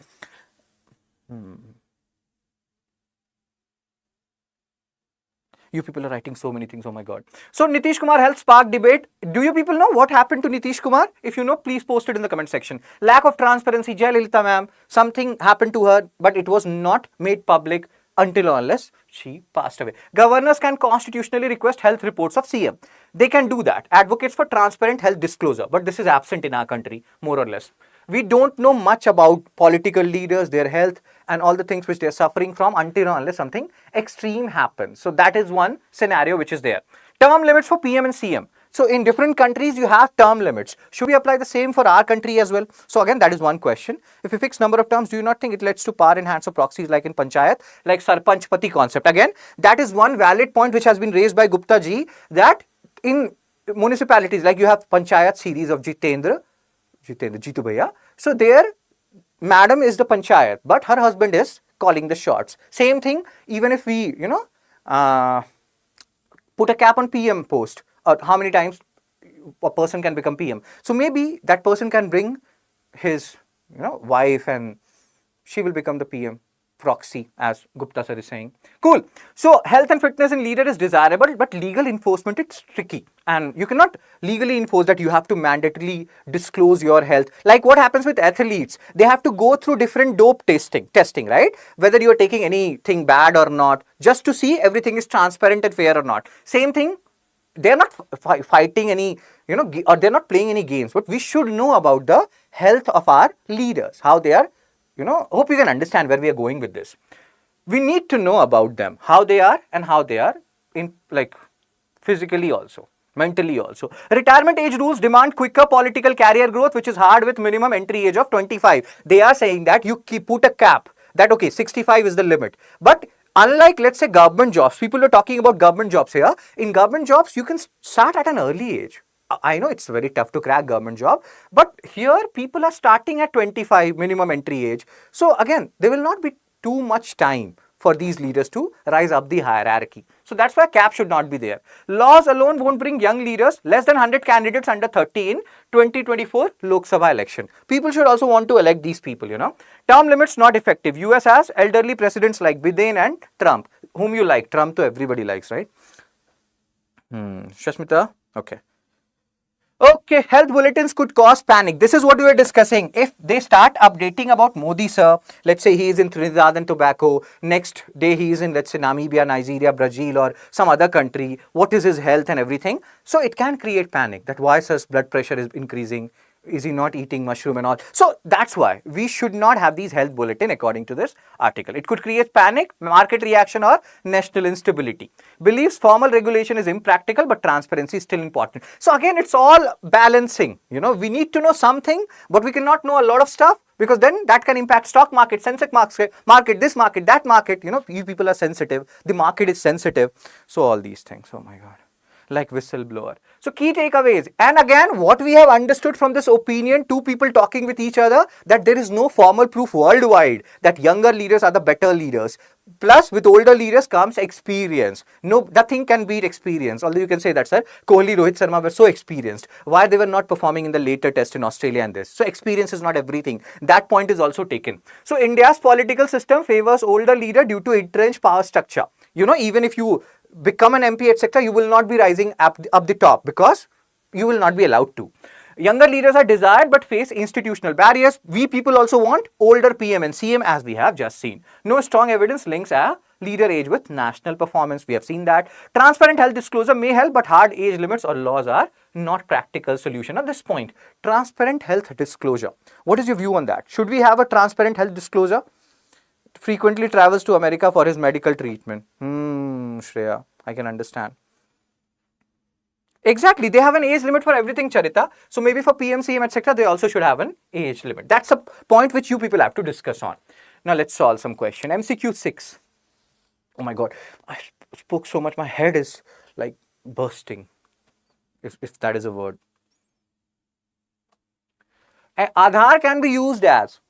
You people are writing so many things. Oh my God. So Nitish Kumar health spark debate. Do you people know what happened to Nitish Kumar? If you know, please post it in the comment section. Lack of transparency. Jayalalitha ma'am, something happened to her, but it was not made public until or unless she passed away. Governors can constitutionally request health reports of CM. They can do that. Advocates for transparent health disclosure. But this is absent in our country, more or less. We don't know much about political leaders, their health, and all the things which they are suffering from until or unless something extreme happens. So that is one scenario which is there. Term limits for PM and CM. So in different countries, you have term limits. Should we apply the same for our country as well? So again, that is one question. If you fix number of terms, do you not think it leads to power in hands of proxies like in Panchayat, like Sarpanch Pati concept? Again, that is one valid point which has been raised by Gupta ji, that in municipalities, like you have Panchayat series of Jitu Bhaiya. So there, madam is the Panchayat, but her husband is calling the shots. Same thing, even if we, put a cap on PM post, how many times a person can become PM. So maybe that person can bring his, wife and she will become the PM proxy, as Gupta sir is saying. Cool. So health and fitness in leader is desirable, but legal enforcement, it's tricky. And you cannot legally enforce that you have to mandatorily disclose your health. Like what happens with athletes, they have to go through different dope testing, right? Whether you are taking anything bad or not, just to see everything is transparent and fair or not. Same thing, they're not fighting any, or they're not playing any games, but we should know about the health of our leaders, how they are, hope you can understand where we are going with this. We need to know about them, how they are and how they are in, like, physically also, mentally also. Retirement age rules demand quicker political career growth, which is hard with minimum entry age of 25. They are saying that you put a cap that, okay, 65 is the limit. But unlike, let's say, government jobs, people are talking about government jobs here. In government jobs, you can start at an early age. I know it's very tough to crack government job, but here people are starting at 25 minimum entry age. So again, there will not be too much time for these leaders to rise up the hierarchy. So that's why cap should not be there. Laws alone won't bring young leaders. Less than 100 candidates under 30 in 2024 Lok Sabha election. People should also want to elect these people, Term limits not effective. US has elderly presidents like Biden and Trump. Whom you like? Trump to everybody likes, right? Shashmita? Okay. Okay, health bulletins could cause panic. This is what we were discussing. If they start updating about Modi sir, let's say he is in Trinidad and Tobago, next day he is in, let's say, Namibia, Nigeria, Brazil or some other country, what is his health and everything. So it can create panic that why sir's blood pressure is increasing. Is he not eating mushroom and all? So that's why we should not have these health bulletin according to this article. It could create panic, market reaction or national instability. Believes formal regulation is impractical but transparency is still important. So again, it's all balancing. We need to know something, but we cannot know a lot of stuff because then that can impact stock market, Sensex market, this market, that market. You people are sensitive. The market is sensitive. So all these things. Oh my God. Like whistleblower. So key takeaways, and again what we have understood from this opinion, two people talking with each other, that there is no formal proof worldwide that younger leaders are the better leaders. Plus with older leaders comes experience. No, nothing can beat experience. Although you can say that, sir, Kohli, Rohit Sharma were so experienced. Why they were not performing in the later test in Australia and this? So experience is not everything. That point is also taken. So India's political system favors older leader due to entrenched power structure. Even if you become an MP, etc., you will not be rising up the top because you will not be allowed to. Younger leaders are desired but face institutional barriers. We people also want older PM and CM, as we have just seen. No strong evidence links a leader age with national performance. We have seen that. Transparent health disclosure may help, but hard age limits or laws are not practical solution at this point. Transparent health disclosure. What is your view on that? Should we have a transparent health disclosure? Frequently travels to America for his medical treatment. Shreya, I can understand. Exactly, they have an age limit for everything, Charita. So maybe for PM, CM, etc., they also should have an age limit. That's a point which you people have to discuss on. Now let's solve some question. MCQ 6. Oh my God, I spoke so much, my head is like bursting, if that is a word. Aadhaar can be used as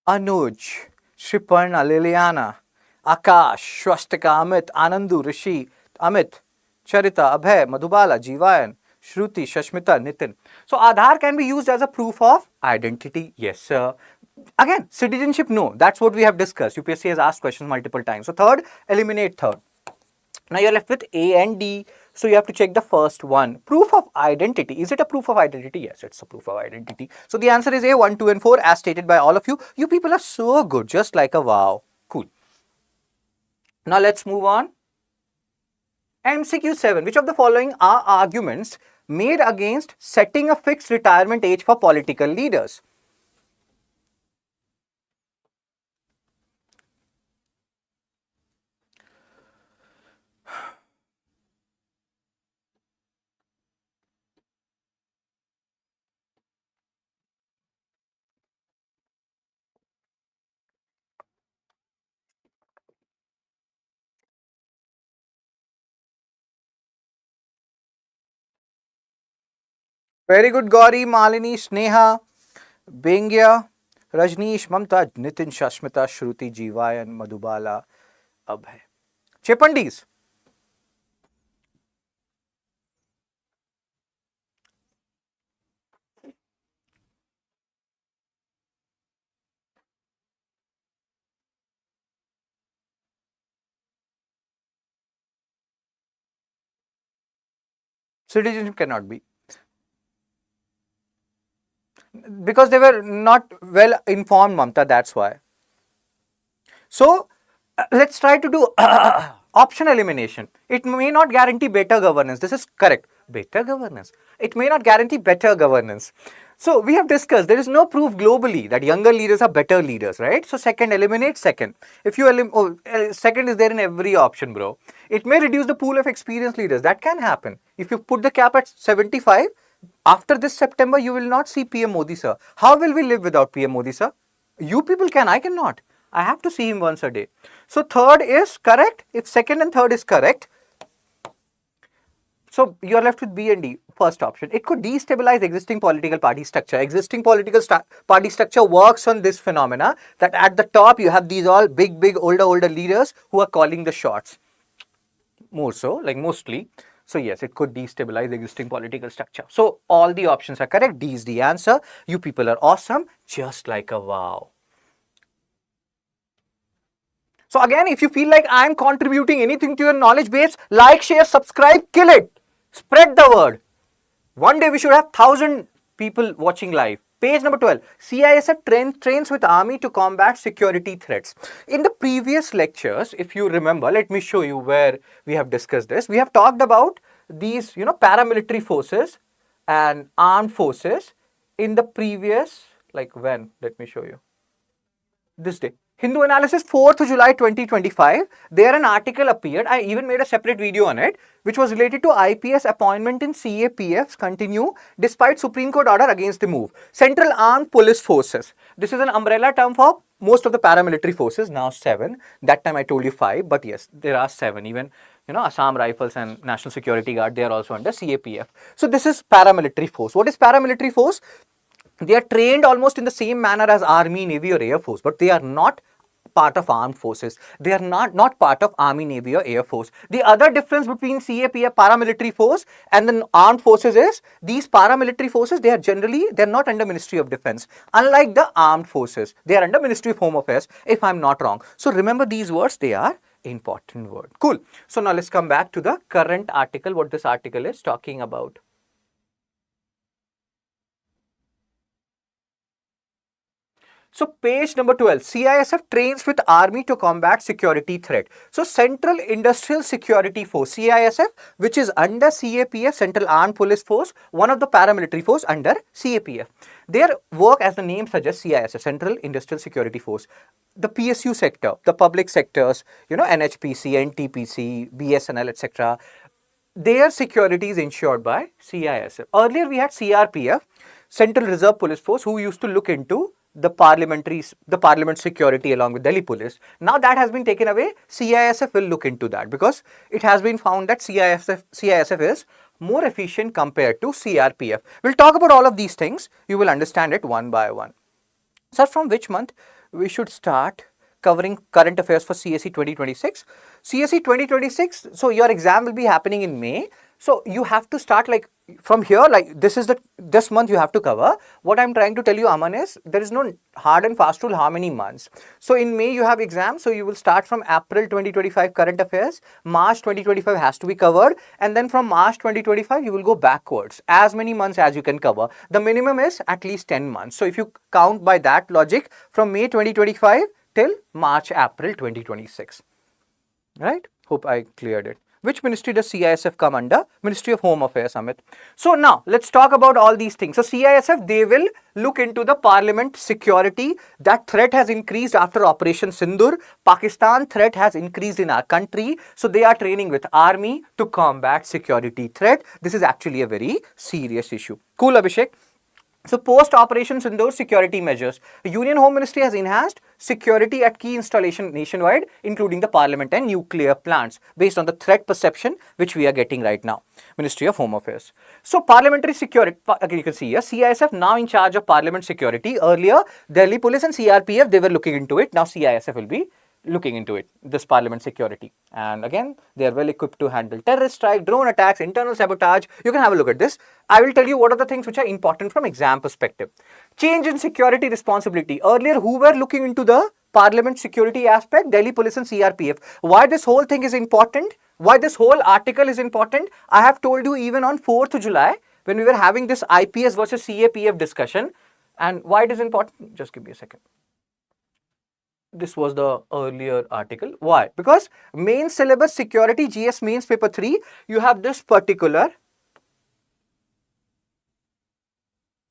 Anuj, Shriparna, Liliana, Akash, Swastika, Amit, Anandu, Rishi, Amit, Charita, Abhay, Madhubala, Jivayan, Shruti, Shashmita, Nitin. So Aadhaar can be used as a proof of identity. Yes, sir. Again, citizenship, no. That's what we have discussed. UPSC has asked questions multiple times. So third, eliminate third. Now you're left with A and D. So you have to check the first one. Proof of identity. Is it a proof of identity? Yes, it's a proof of identity. So the answer is A, 1, 2 and 4 as stated by all of you. You people are so good, just like a wow. Cool. Now let's move on. MCQ 7. Which of the following are arguments made against setting a fixed retirement age for political leaders? Very good, Gauri, Malini, Sneha, Bengya, Rajneesh, Mamta, Nitin, Shashmita, Shruti, Jeevayan, Madhubala, Abhay. Chepandis. Citizenship cannot be. Because they were not well informed, Mamta, that's why. So, let's try to do option elimination. It may not guarantee better governance. This is correct. Better governance. It may not guarantee better governance. So, we have discussed there is no proof globally that younger leaders are better leaders, right? So, second, eliminate second. If you second is there in every option, bro. It may reduce the pool of experienced leaders. That can happen. If you put the cap at 75, after this September, you will not see PM Modi, sir. How will we live without PM Modi, sir? You people can, I cannot. I have to see him once a day. So third is correct. If second and third is correct, so you are left with B and D, first option. It could destabilize existing political party structure. Existing political party structure works on this phenomena that at the top you have these all big, older leaders who are calling the shots. More so, like mostly. So yes, it could destabilize existing political structure. So all the options are correct. D is the answer. You people are awesome, just like a wow. So again, if you feel like I'm contributing anything to your knowledge base, like, share, subscribe, kill it. Spread the word. One day we should have 1,000 people watching live. Page number 12. CISF trains with army to combat security threats. In the previous lectures, if you remember, let me show you where we have discussed this. We have talked about these, paramilitary forces and armed forces in the previous, like when? Let me show you. This day. Hindu Analysis, 4th July 2025. There an article appeared. I even made a separate video on it, which was related to IPS appointment in CAPFs continue despite Supreme Court order against the move. Central Armed Police Forces. This is an umbrella term for most of the paramilitary forces, now 7. That time I told you 5, but yes, there are 7. Even, Assam Rifles and National Security Guard, they are also under CAPF. So this is paramilitary force. What is paramilitary force? They are trained almost in the same manner as Army, Navy or Air Force, but they are not part of armed forces. They are not part of Army, Navy or Air Force. The other difference between CAPF paramilitary force and the armed forces is these paramilitary forces, they're not under Ministry of Defense. Unlike the armed forces, they are under Ministry of Home Affairs, if I'm not wrong. So remember these words, they are important word. Cool. So now let's come back to the current article, what this article is talking about. So page number 12, CISF trains with army to combat security threat. So Central Industrial Security Force, CISF, which is under CAPF, Central Armed Police Force, one of the paramilitary force under CAPF. Their work, as the name suggests, CISF, Central Industrial Security Force. The PSU sector, the public sectors, NHPC, NTPC, BSNL, etc. Their security is ensured by CISF. Earlier we had CRPF, Central Reserve Police Force, who used to look into the parliament security along with Delhi police. Now that has been taken away. CISF will look into that because it has been found that CISF is more efficient compared to CRPF. We'll talk about all of these things. You will understand it one by one. Sir, from which month we should start covering current affairs for CSE 2026? CSE 2026, so your exam will be happening in May. So you have to start like from here, like this month you have to cover. What I'm trying to tell you, Aman, is there is no hard and fast rule how many months. So in May you have exams, so you will start from April 2025 current affairs, March 2025 has to be covered, and then from March 2025 you will go backwards, as many months as you can cover. The minimum is at least 10 months. So if you count by that logic, from May 2025 till March, April 2026. Right? Hope I cleared it. Which ministry does CISF come under? Ministry of Home Affairs, Amit. So now, let's talk about all these things. So CISF, they will look into the parliament security. That threat has increased after Operation Sindoor. Pakistan threat has increased in our country. So they are training with army to combat security threat. This is actually a very serious issue. Cool, Abhishek. So post-Operation Sindoor security measures. The Union Home Ministry has enhanced security at key installation nationwide, including the Parliament and nuclear plants, based on the threat perception which we are getting right now. Ministry of Home Affairs. So parliamentary security, again you can see here, CISF now in charge of parliament security. Earlier, Delhi Police and CRPF, they were looking into it. Now CISF will be looking into it, this parliament security. And again, they are well equipped to handle terrorist strike, drone attacks, internal sabotage. You can have a look at this. I will tell you what are the things which are important from exam perspective. Change in security responsibility. Earlier, who were looking into the parliament security aspect? Delhi Police and CRPF. Why this whole thing is important? Why this whole article is important? I have told you even on 4th July when we were having this IPS versus CAPF discussion. And why it is important? Just give me a second. This was the earlier article. Why? Because main syllabus security GS mains paper 3, you have this particular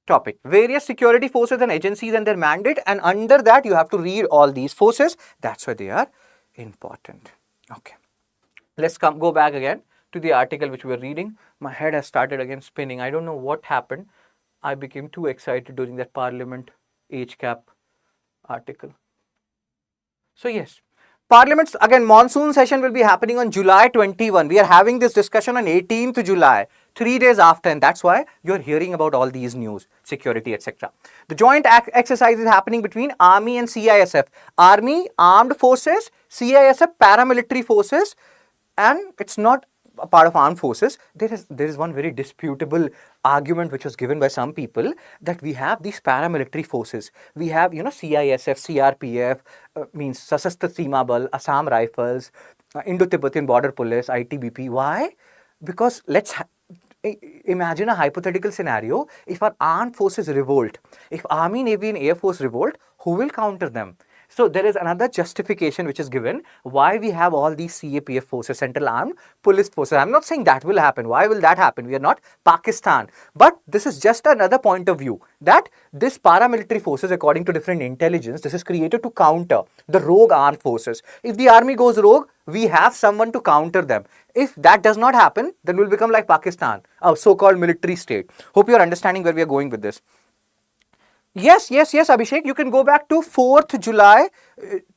topic, various security forces and agencies and their mandate, and under that you have to read all these forces. That's why they are important. Okay, let's go back again to the article which we were reading. My head has started again spinning. I don't know what happened. I became too excited during that Parliament age cap article. So yes, Parliament's again monsoon session will be happening on July 21. We are having this discussion on 18th July, 3 days after, and that's why you're hearing about all these news, security, etc. The joint exercise is happening between Army and CISF. Army, Armed Forces, CISF, Paramilitary Forces, and it's not a part of armed forces. There is one very disputable argument which was given by some people that we have these paramilitary forces. We have, CISF, CRPF, means Sashastra Seema Bal, Assam Rifles, Indo-Tibetan Border Police, ITBP. Why? Because let's imagine a hypothetical scenario. If our armed forces revolt, if Army, Navy and Air Force revolt, who will counter them? So there is another justification which is given why we have all these CAPF forces, Central Armed Police Forces. I'm not saying that will happen. Why will that happen? We are not Pakistan. But this is just another point of view that this paramilitary forces, according to different intelligence, this is created to counter the rogue armed forces. If the army goes rogue, we have someone to counter them. If that does not happen, then we'll become like Pakistan, a so-called military state. Hope you're understanding where we are going with this. Yes, Abhishek, you can go back to 4th July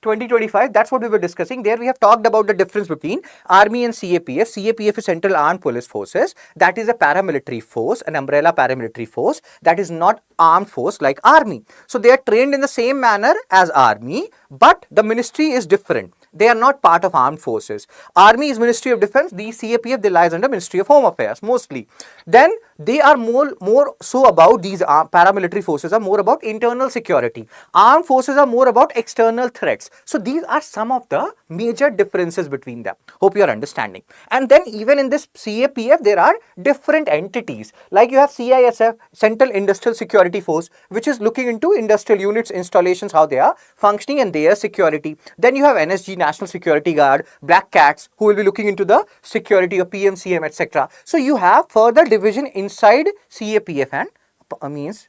2025. That's what we were discussing. There we have talked about the difference between Army and CAPF. CAPF is Central Armed Police Forces. That is a paramilitary force, an umbrella paramilitary force. That is not armed force like Army. So they are trained in the same manner as Army, but the ministry is different. They are not part of armed forces. Army is Ministry of Defense. The CAPF, they lies under Ministry of Home Affairs mostly. Then they are more so about these paramilitary forces are more about internal security. Armed forces are more about external threats. So these are some of the major differences between them. Hope you are understanding. And then even in this CAPF, there are different entities. Like you have CISF, Central Industrial Security Force, which is looking into industrial units, installations, how they are functioning and their security. Then you have NSG, National Security Guard, Black Cats, who will be looking into the security of PMCM, etc. So you have further division inside CAPF and means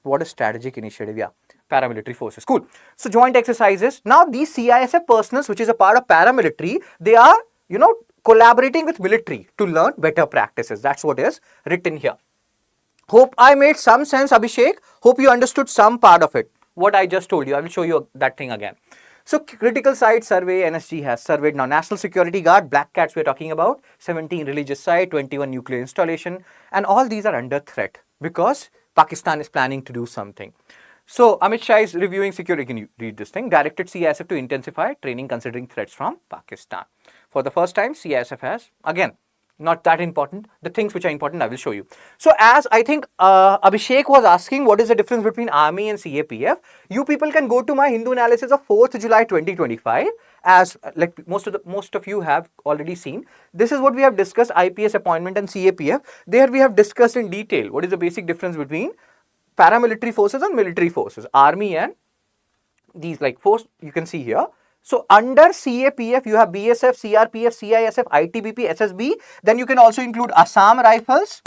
what is strategic initiative? Yeah, paramilitary forces. Cool. So joint exercises. Now these CISF personals, which is a part of paramilitary, they are, collaborating with military to learn better practices. That's what is written here. Hope I made some sense, Abhishek. Hope you understood some part of it. What I just told you, I will show you that thing again. So critical site survey, NSG has surveyed. Now National Security Guard, Black Cats we're talking about, 17 religious site, 21 nuclear installation, and all these are under threat because Pakistan is planning to do something. So Amit Shah is reviewing security. Can you read this thing? Directed CISF to intensify training considering threats from Pakistan. For the first time, CISF has, again, not that important. The things which are important, I will show you. So as I think Abhishek was asking, what is the difference between Army and CAPF? You people can go to my Hindu analysis of 4th July 2025. As like most of you have already seen. This is what we have discussed, IPS appointment and CAPF. There we have discussed in detail what is the basic difference between paramilitary forces and military forces. Army and these like force you can see here. So under CAPF, you have BSF, CRPF, CISF, ITBP, SSB. Then you can also include Assam Rifles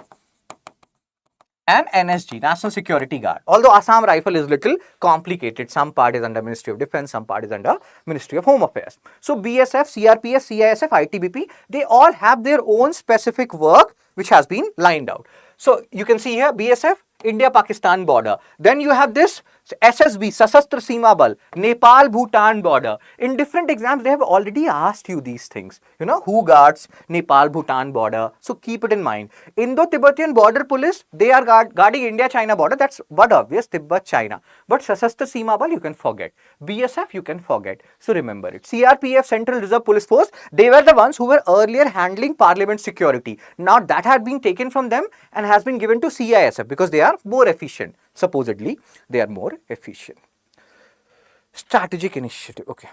and NSG, National Security Guard. Although Assam Rifle is little complicated. Some part is under Ministry of Defense, some part is under Ministry of Home Affairs. So BSF, CRPF, CISF, ITBP, they all have their own specific work which has been lined out. So you can see here BSF, India-Pakistan border. Then you have this SSB, Sashastra Seema Bal, Nepal-Bhutan border. In different exams, they have already asked you these things. You know, who guards Nepal-Bhutan border? So keep it in mind. Indo-Tibetan Border Police, they are guarding India-China border. That's but obvious, Tibet-China. But Sashastra Seema Bal, you can forget. BSF, you can forget. So remember it. CRPF, Central Reserve Police Force, they were the ones who were earlier handling Parliament security. Now that had been taken from them and has been given to CISF because they are more efficient. Supposedly, they are more efficient. Strategic initiative. Okay.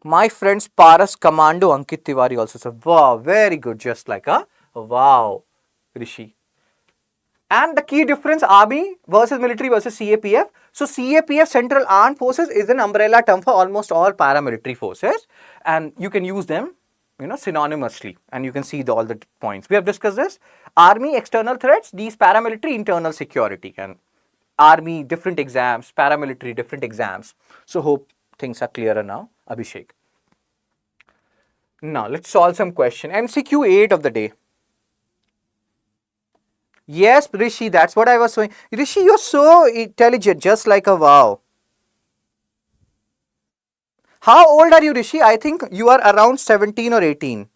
My friends Paras Commando Ankit Tiwari also said, wow, very good. Just like a wow, Rishi. And the key difference, army versus military versus CAPF. So CAPF, Central Armed Forces, is an umbrella term for almost all paramilitary forces. And you can use them, you know, synonymously. And you can see all the points. We have discussed this. Army, external threats. These paramilitary, internal security. And army, different exams. Paramilitary, different exams. So hope things are clearer now. Abhishek. Now, let's solve some question. MCQ 8 of the day. Yes, Rishi, that's what I was saying. Rishi, you're so intelligent, just like a wow. How old are you, Rishi? I think you are around 17 or 18.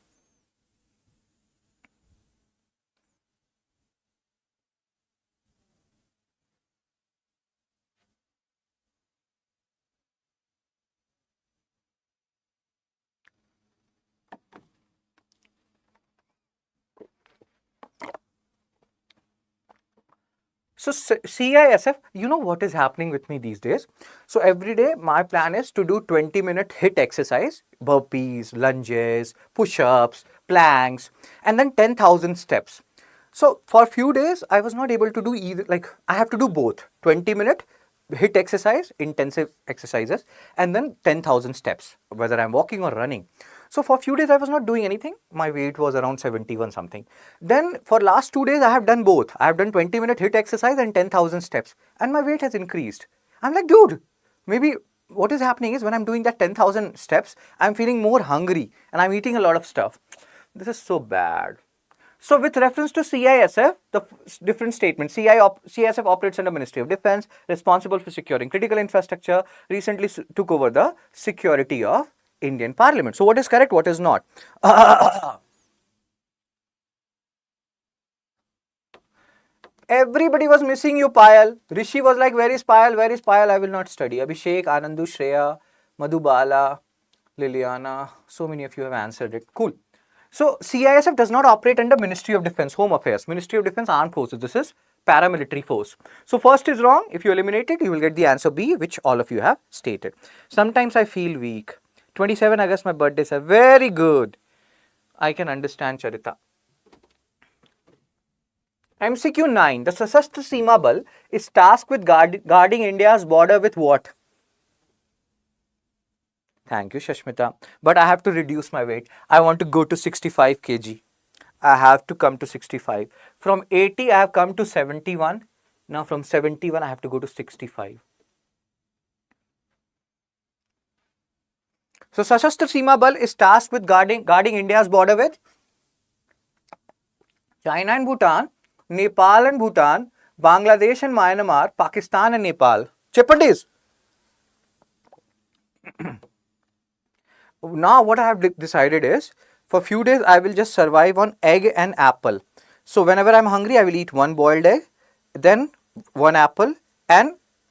So CISF, you know what is happening with me these days? So every day my plan is to do 20-minute HIIT exercise, burpees, lunges, push-ups, planks, and then 10,000 steps. So for a few days I was not able to do either, like I have to do both 20-minute HIIT exercise, intensive exercises, and then 10,000 steps, whether I'm walking or running. So for a few days I was not doing anything. My weight was around 71 something. Then for last 2 days I have done both. I have done 20-minute HIIT exercise and 10,000 steps, and my weight has increased. I'm like, dude, maybe what is happening is when I'm doing that 10,000 steps, I'm feeling more hungry and I'm eating a lot of stuff. This is so bad. So with reference to CISF, the different statements, CISF operates under Ministry of Defense, responsible for securing critical infrastructure, recently took over the security of Indian Parliament. So what is correct, what is not? Everybody was missing you, Payal. Rishi was like, where is Payal? Where is Payal? I will not study. Abhishek, Anandu, Shreya, Madhubala, Liliana. So many of you have answered it. Cool. So CISF does not operate under Ministry of Defense, Home Affairs. Ministry of Defense, Armed Forces. This is paramilitary force. So first is wrong. If you eliminate it, you will get the answer B, which all of you have stated. Sometimes I feel weak. 27 August, my birthday, sir. Very good. I can understand, Charita. MCQ 9. The Sashastra Seema Bal is tasked with guarding India's border with what? Thank you, Shashmita. But I have to reduce my weight. I want to go to 65 kg. I have to come to 65. From 80, I have come to 71. Now from 71, I have to go to 65. So Sashastra Seema Bal is tasked with guarding India's border with China and Bhutan, Nepal and Bhutan, Bangladesh and Myanmar, Pakistan and Nepal. Chapandis. Now what I have decided is, for few days I will just survive on egg and apple. So whenever I'm hungry, I will eat one boiled egg, then one apple,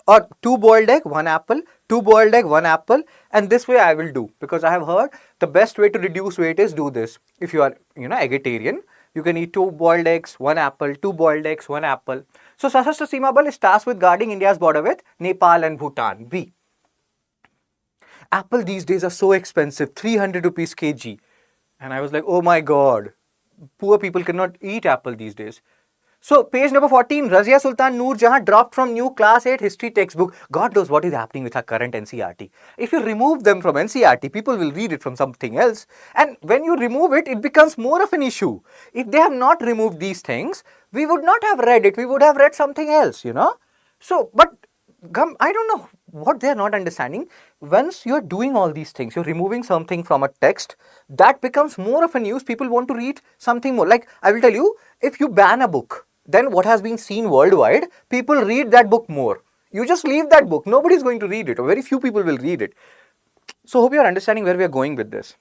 or two boiled egg, one apple, two boiled egg, one apple, and this way I will do, because I have heard the best way to reduce weight is do this. If you are, vegetarian, you can eat two boiled eggs, one apple, two boiled eggs, one apple. So Sashastra Seema Bal is tasked with guarding India's border with Nepal and Bhutan. B. Apple these days are so expensive, 300 rupees kg. And I was like, oh my God, poor people cannot eat apple these days. So page number 14, Razia Sultan Noor Jahan dropped from new class 8 history textbook. God knows what is happening with our current NCRT. If you remove them from NCRT, people will read it from something else. And when you remove it, it becomes more of an issue. If they have not removed these things, we would not have read it. We would have read something else, So, but I don't know what they are not understanding. Once you are doing all these things, you're removing something from a text, that becomes more of a news. People want to read something more. Like I will tell you, if you ban a book, than what has been seen worldwide, people read that book more. You just leave that book, nobody is going to read it, or very few people will read it. So hope you are understanding where we are going with this.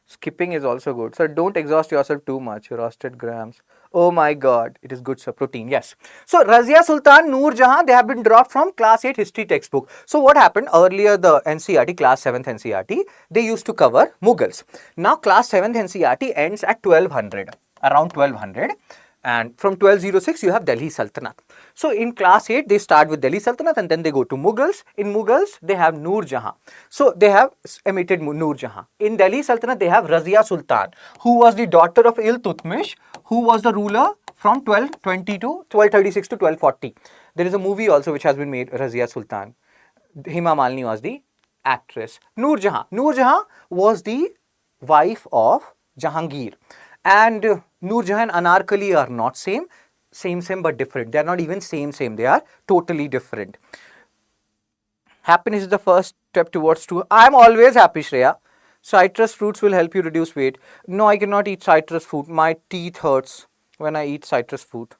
Skipping is also good. So don't exhaust yourself too much. Roasted grams. Oh my god, it is good, sir. Protein, yes. So Razia Sultan, Noor Jahan, they have been dropped from class 8 history textbook. So what happened earlier, the NCERT, class 7th NCERT, they used to cover Mughals. Now class 7th NCERT ends at 1200, around 1200. And from 1206, you have Delhi Sultanate. So in class 8, they start with Delhi Sultanate and then they go to Mughals. In Mughals, they have Noor Jahan. So they have emitted Noor Jahan. In Delhi Sultanate, they have Razia Sultan, who was the daughter of Iltutmish, who was the ruler from 1220 to 1236 to 1240. There is a movie also which has been made, Razia Sultan. Hema Malini was the actress. Noor Jahan. Noor Jahan was the wife of Jahangir. And Noor Jahan and Anarkali are not same but different. They are not even same. They are totally different. Happiness is the first step towards true. I am always happy, Shreya. Citrus fruits will help you reduce weight. No, I cannot eat citrus fruit. My teeth hurts when I eat citrus fruit.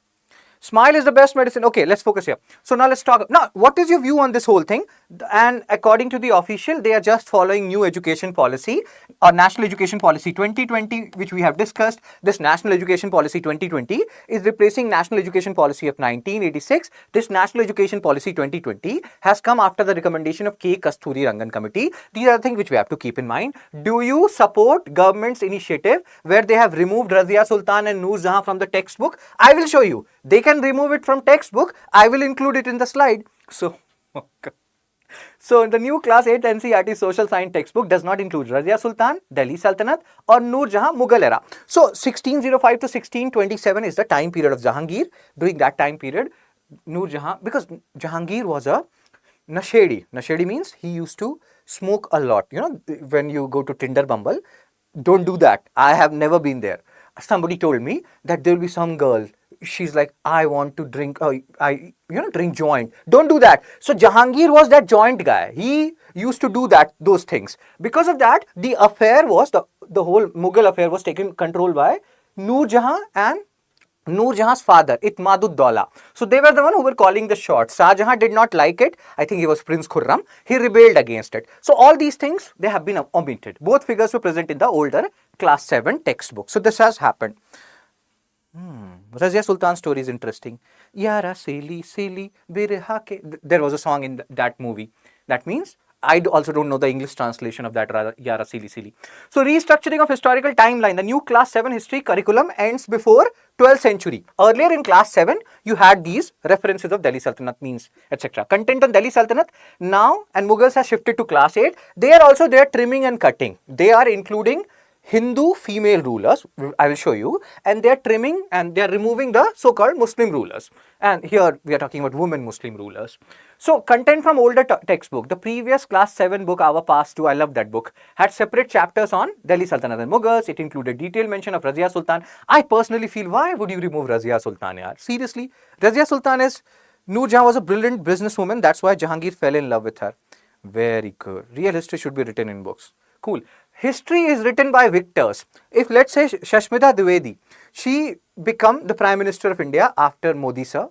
Smile is the best medicine. Okay, let's focus here. So now let's talk. Now, what is your view on this whole thing? And according to the official, they are just following new education policy or National Education Policy 2020, which we have discussed. This National Education Policy 2020 is replacing National Education Policy of 1986. This National Education Policy 2020 has come after the recommendation of K. Kasturi Rangan Committee. These are the things which we have to keep in mind. Do you support government's initiative where they have removed Razia Sultan and Noor Jahan from the textbook? I will show you. They can remove it from textbook. I will include it in the slide. So the new class 8 NCERT social science textbook does not include Razia Sultan, Delhi Sultanate or Noor Jahan Mughal era. So 1605 to 1627 is the time period of Jahangir. During that time period, Noor Jahan, because Jahangir was a nashedi. Nashedi means he used to smoke a lot. You know, when you go to Tinder Bumble, don't do that. I have never been there. Somebody told me that there will be some girl. She's like, I want to drink, drink joint. Don't do that. So Jahangir was that joint guy. He used to do those things. Because of that, the affair was, the whole Mughal affair was taken control by Noor Jahan and Noor Jahan's father, Itmaduddaulah. So they were the one who were calling the shots. Shah Jahan did not like it. I think he was Prince Khurram. He rebelled against it. So all these things, they have been omitted. Both figures were present in the older class 7 textbook. So this has happened. Razia Sultan's story is interesting. Yara Seli Seli Birha ke. There was a song in that movie. That means I also don't know the English translation of that Yara Seli Seli. So restructuring of historical timeline. The new class 7 history curriculum ends before 12th century. Earlier in class 7, you had these references of Delhi Sultanate means, etc. Content on Delhi Sultanate now and Mughals has shifted to class 8. They are also there trimming and cutting. They are including Hindu female rulers, I will show you, and they are trimming and they are removing the so-called Muslim rulers. And here we are talking about women Muslim rulers. So content from older textbook. The previous class 7 book, Our Past 2, I love that book, had separate chapters on Delhi Sultanate and Mughals. It included detailed mention of Razia Sultan. I personally feel, why would you remove Razia Sultan? Yaar? Seriously, Razia Sultan is, Noor Jahan was a brilliant businesswoman. That's why Jahangir fell in love with her. Very good. Real history should be written in books. Cool. History is written by victors. If let's say Shashmita Dwivedi, she become the Prime Minister of India after Modi sir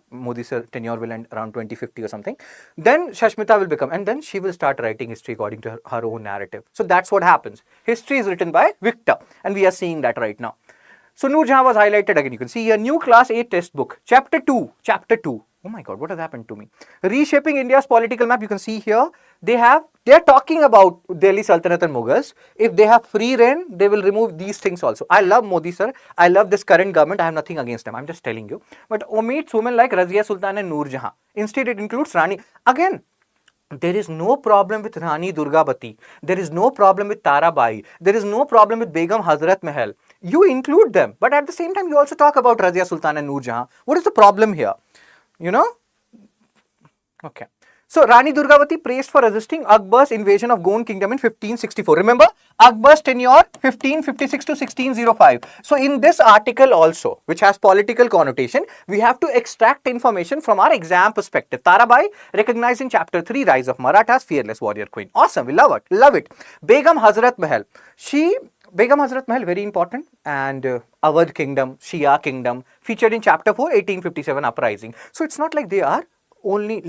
tenure will end around 2050 or something, then Shashmita will become, and then she will start writing history according to her own narrative. So that's what happens. History is written by victor, and we are seeing that right now. So Noor Jahan was highlighted again. You can see here, new class 8 textbook, chapter 2. Oh my God, what has happened to me? Reshaping India's political map. You can see here, they are talking about Delhi Sultanate and Mughals. If they have free reign, they will remove these things also. I love Modi sir. I love this current government. I have nothing against them. I'm just telling you. But omits women like Razia Sultan and Noor Jahan. Instead, it includes Rani. Again, there is no problem with Rani Durgavati. There is no problem with Tarabai. There is no problem with Begum Hazrat Mahal. You include them. But at the same time, you also talk about Razia Sultan and Noor Jahan. What is the problem here? You know? Okay. So Rani Durgavati praised for resisting Akbar's invasion of Gond kingdom in 1564. Remember, Akbar's tenure 1556 to 1605. So in this article also, which has political connotation, we have to extract information from our exam perspective. Tarabai recognized in chapter 3, Rise of Marathas, fearless warrior queen. Awesome, we love it, love it. Begum Hazrat Mahal. Begum Hazrat Mahal, very important, and Awadh kingdom, Shia kingdom, featured in chapter 4, 1857 uprising. So it's not like they are only,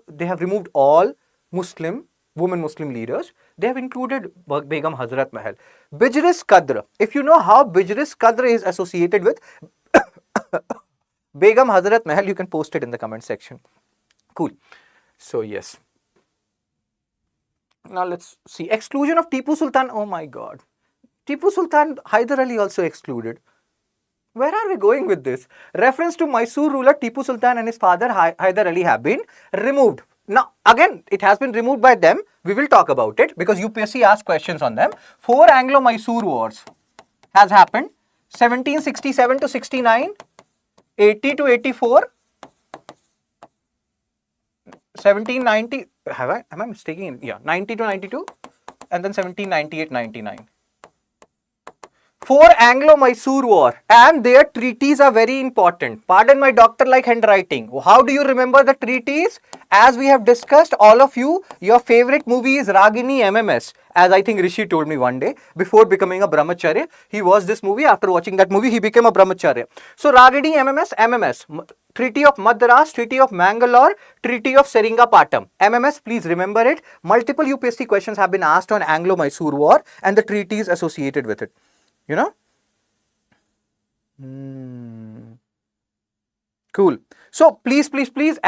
they have removed all women Muslim leaders. They have included Begum Hazrat Mahal. Bijris Qadr. If you know how Bijris Qadr is associated with Begum Hazrat Mahal, you can post it in the comment section. Cool. So yes. Now let's see. Exclusion of Tipu Sultan. Oh my God. Tipu Sultan, Hyder Ali also excluded. Where are we going with this? Reference to Mysore ruler Tipu Sultan and his father Hyder Ali have been removed. Now, again, it has been removed by them. We will talk about it because UPSC asked questions on them. 4 Anglo-Mysore wars has happened. 1767 to 69, 80 to 84, 1790, am I mistaking? Yeah, 90 to 92, and then 1798-99. 4 Anglo-Mysore War, and their treaties are very important. Pardon my doctor-like handwriting. How do you remember the treaties? As we have discussed, all of you, your favorite movie is Ragini MMS. As I think Rishi told me one day, before becoming a brahmacharya, he watched this movie. After watching that movie, he became a brahmacharya. So Ragini MMS, Treaty of Madras, Treaty of Mangalore, Treaty of Seringapatam. MMS, please remember it. Multiple UPSC questions have been asked on Anglo-Mysore War and the treaties associated with it. You know? Cool. So please, MMS,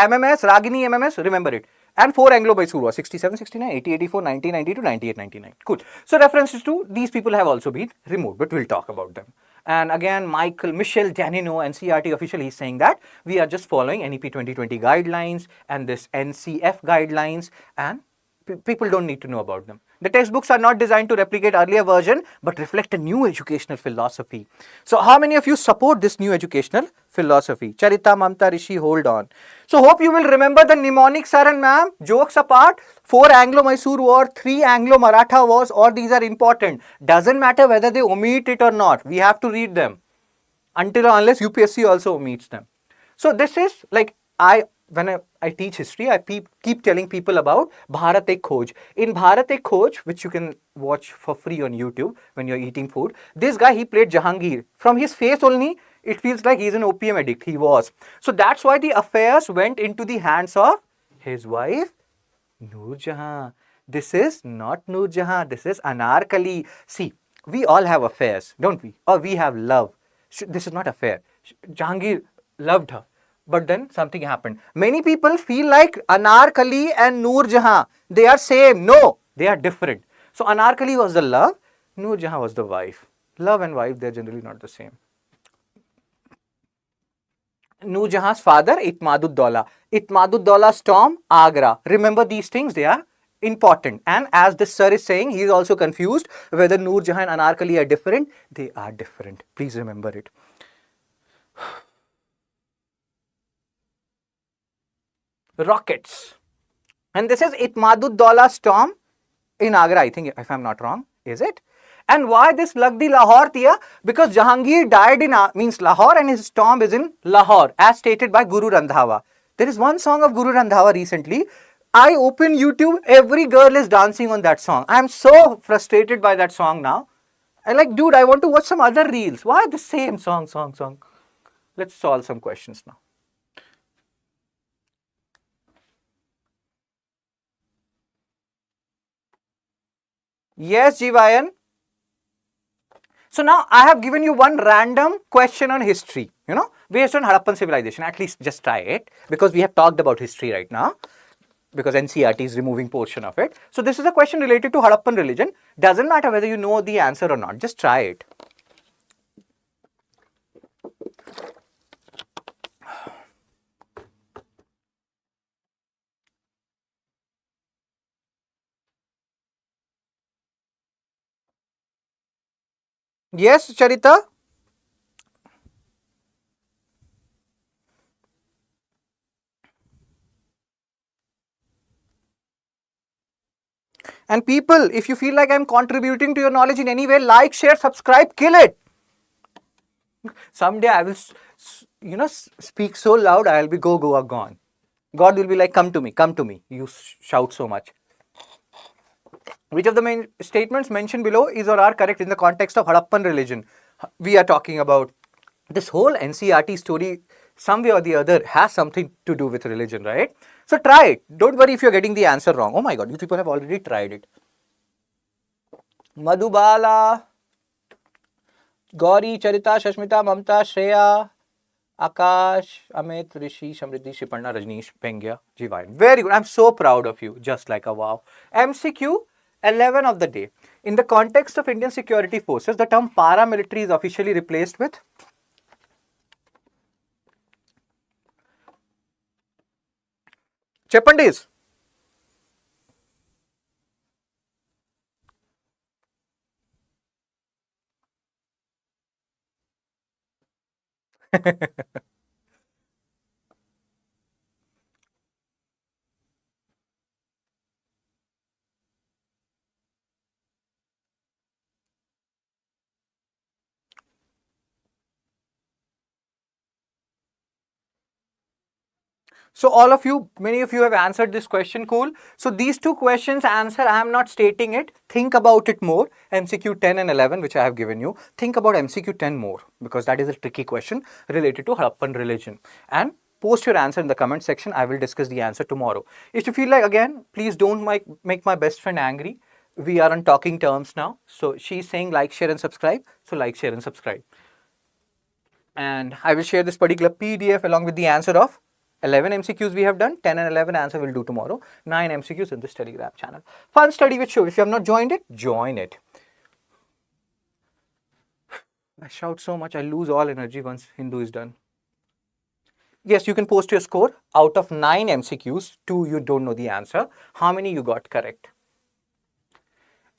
Ragini MMS, remember it. And 4 Anglo-Mysore Wars, 67, 69, 80, 84, 90, 92, 98, 99. Cool. So references to these people have also been removed, but we'll talk about them. And again, Michel Danino, NCERT official, he's saying that we are just following NEP 2020 guidelines and this NCF guidelines, and people don't need to know about them. The textbooks are not designed to replicate earlier version, but reflect a new educational philosophy. So how many of you support this new educational philosophy? Charita, Mamta, Rishi, hold on. So hope you will remember the mnemonic, sir and ma'am. Jokes apart, 4 Anglo-Mysore War, 3 Anglo-Maratha wars, all these are important. Doesn't matter whether they omit it or not. We have to read them. Until or unless UPSC also omits them. So this is like, when I teach history, I keep telling people about Bharat Ek Khoj. In Bharat Ek Khoj, which you can watch for free on YouTube when you're eating food, this guy, he played Jahangir. From his face only, it feels like he's an opium addict. He was. So that's why the affairs went into the hands of his wife, Noor Jahan. This is not Noor Jahan. This is Anarkali. See, we all have affairs, don't we? Or we have love. This is not affair. Jahangir loved her. But then something happened. Many people feel like Anarkali and Noor Jahan, they are same. No, they are different. So Anarkali was the love, Noor Jahan was the wife. Love and wife, they are generally not the same. Noor Jahan's father, Itmaduddaulah. Itmaduddaulah storm, Agra. Remember these things, they are important. And as this sir is saying, he is also confused whether Noor Jahan and Anarkali are different. They are different. Please remember it. Rockets. And this is Itmaduddaulah storm in Agra, I think, if I'm not wrong. Is it? And why this Lagdi Lahore Tia? Because Jahangir died in Lahore and his tomb is in Lahore, as stated by Guru Randhawa. There is one song of Guru Randhawa recently. I open YouTube, every girl is dancing on that song. I am so frustrated by that song now. I'm like, dude, I want to watch some other reels. Why the same song? Let's solve some questions now. Yes, Jivayan. So now I have given you one random question on history, based on Harappan civilization. At least just try it, because we have talked about history right now, because NCERT is removing portion of it. So this is a question related to Harappan religion. Doesn't matter whether you know the answer or not, just try it. Yes, Charita? And people, if you feel like I'm contributing to your knowledge in any way, like, share, subscribe, kill it. Someday I will, speak so loud, I'll be go, gone. God will be like, come to me, come to me. You shout so much. Which of the main statements mentioned below is or are correct in the context of Harappan religion? We are talking about this whole NCRT story, some way or the other, has something to do with religion, right? So try it. Don't worry if you're getting the answer wrong. Oh my God, you people have already tried it. Madhubala, Gauri, Charita, Shashmita, Mamta, Shreya, Akash, Amit, Rishi, Shamriddhi, Shiparna, Rajneesh, Pengya, Jivayan. Very good. I'm so proud of you. Just like a wow. MCQ 11 of the day. In the context of Indian security forces, the term paramilitary is officially replaced with Chepandis. So all of you, many of you have answered this question, cool. So these two questions answer, I am not stating it. Think about it more. MCQ 10 and 11, which I have given you. Think about MCQ 10 more, because that is a tricky question related to Harappan religion. And post your answer in the comment section. I will discuss the answer tomorrow. If you feel like, again, please don't make my best friend angry. We are on talking terms now. So she's saying like, share and subscribe. So like, share and subscribe. And I will share this particular PDF along with the answer of 11 MCQs we have done, 10 and 11 answer we'll do tomorrow, 9 MCQs in this Telegram channel. Fun study with Shiv. If you have not joined it, join it. I shout so much, I lose all energy once Hindu is done. Yes, you can post your score. Out of 9 MCQs, 2 you don't know the answer. How many you got correct?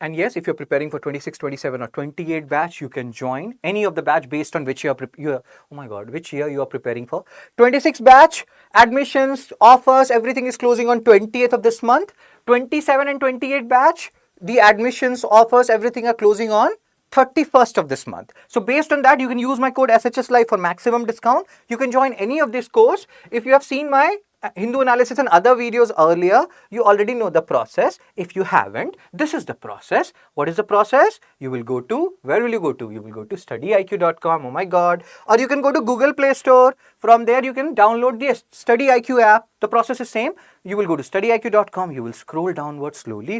And yes, if you're preparing for 26, 27 or 28 batch, you can join any of the batch based on which which year you are preparing for. 26 batch, admissions, offers, everything is closing on 20th of this month. 27 and 28 batch, the admissions, offers, everything are closing on 31st of this month. So based on that, you can use my code SHS Live for maximum discount. You can join any of this course. If you have seen my Hindu analysis and other videos earlier, you already know the process. If you haven't, this is the process. What is the process? You will go to, where will you go to? You will go to StudyIQ.com, oh my God. Or you can go to Google Play Store. From there, you can download the StudyIQ app. The process is same. You will go to StudyIQ.com. You will scroll downwards slowly.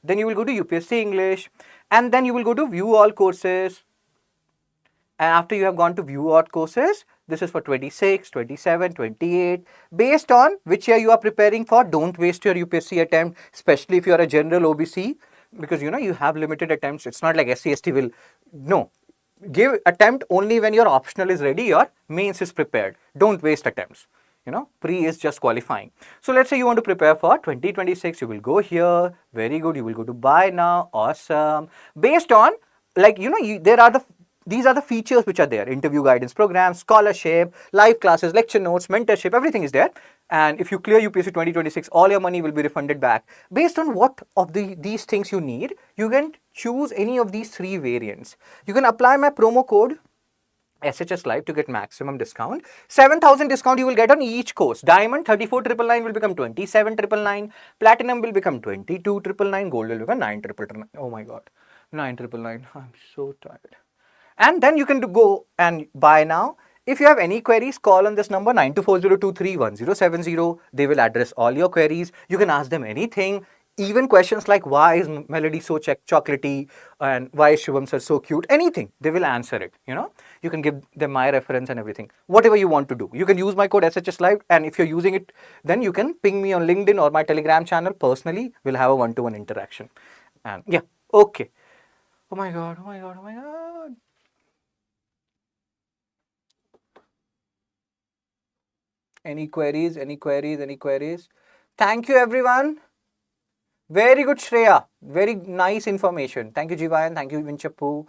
Then you will go to UPSC English. And then you will go to View All Courses. And after you have gone to View All Courses, this is for 26, 27, 28. Based on which year you are preparing for, don't waste your UPSC attempt, especially if you are a general OBC, because you have limited attempts. It's not like SC/ST will. No. Give attempt only when your optional is ready, your mains is prepared. Don't waste attempts. Pre is just qualifying. So let's say you want to prepare for 2026, you will go here. Very good. You will go to buy now. Awesome. Based on, these are the features which are there: interview guidance program, scholarship, live classes, lecture notes, mentorship, everything is there. And if you clear UPSC 2026, all your money will be refunded back. Based on what of these things you need, you can choose any of these 3 variants. You can apply my promo code SHS Live to get maximum discount. 7,000 discount you will get on each course. Diamond 34,999 will become 27,999. Platinum will become 22,999. Gold will become 9,999. Oh my God, 9,999. I'm so tired. And then you can go and buy now. If you have any queries, call on this number 9240231070. They will address all your queries. You can ask them anything. Even questions like why is Melody so chocolatey and why is Shubham sir so cute, anything, they will answer it. You can give them my reference and everything. Whatever you want to do, you can use my code SHS Live, and if you're using it, then you can ping me on LinkedIn or my Telegram channel personally. We'll have a one-to-one interaction. And yeah, okay. Oh my God. Any queries? Thank you, everyone. Very good, Shreya. Very nice information. Thank you, Jivayan. Thank you, Vinchapu.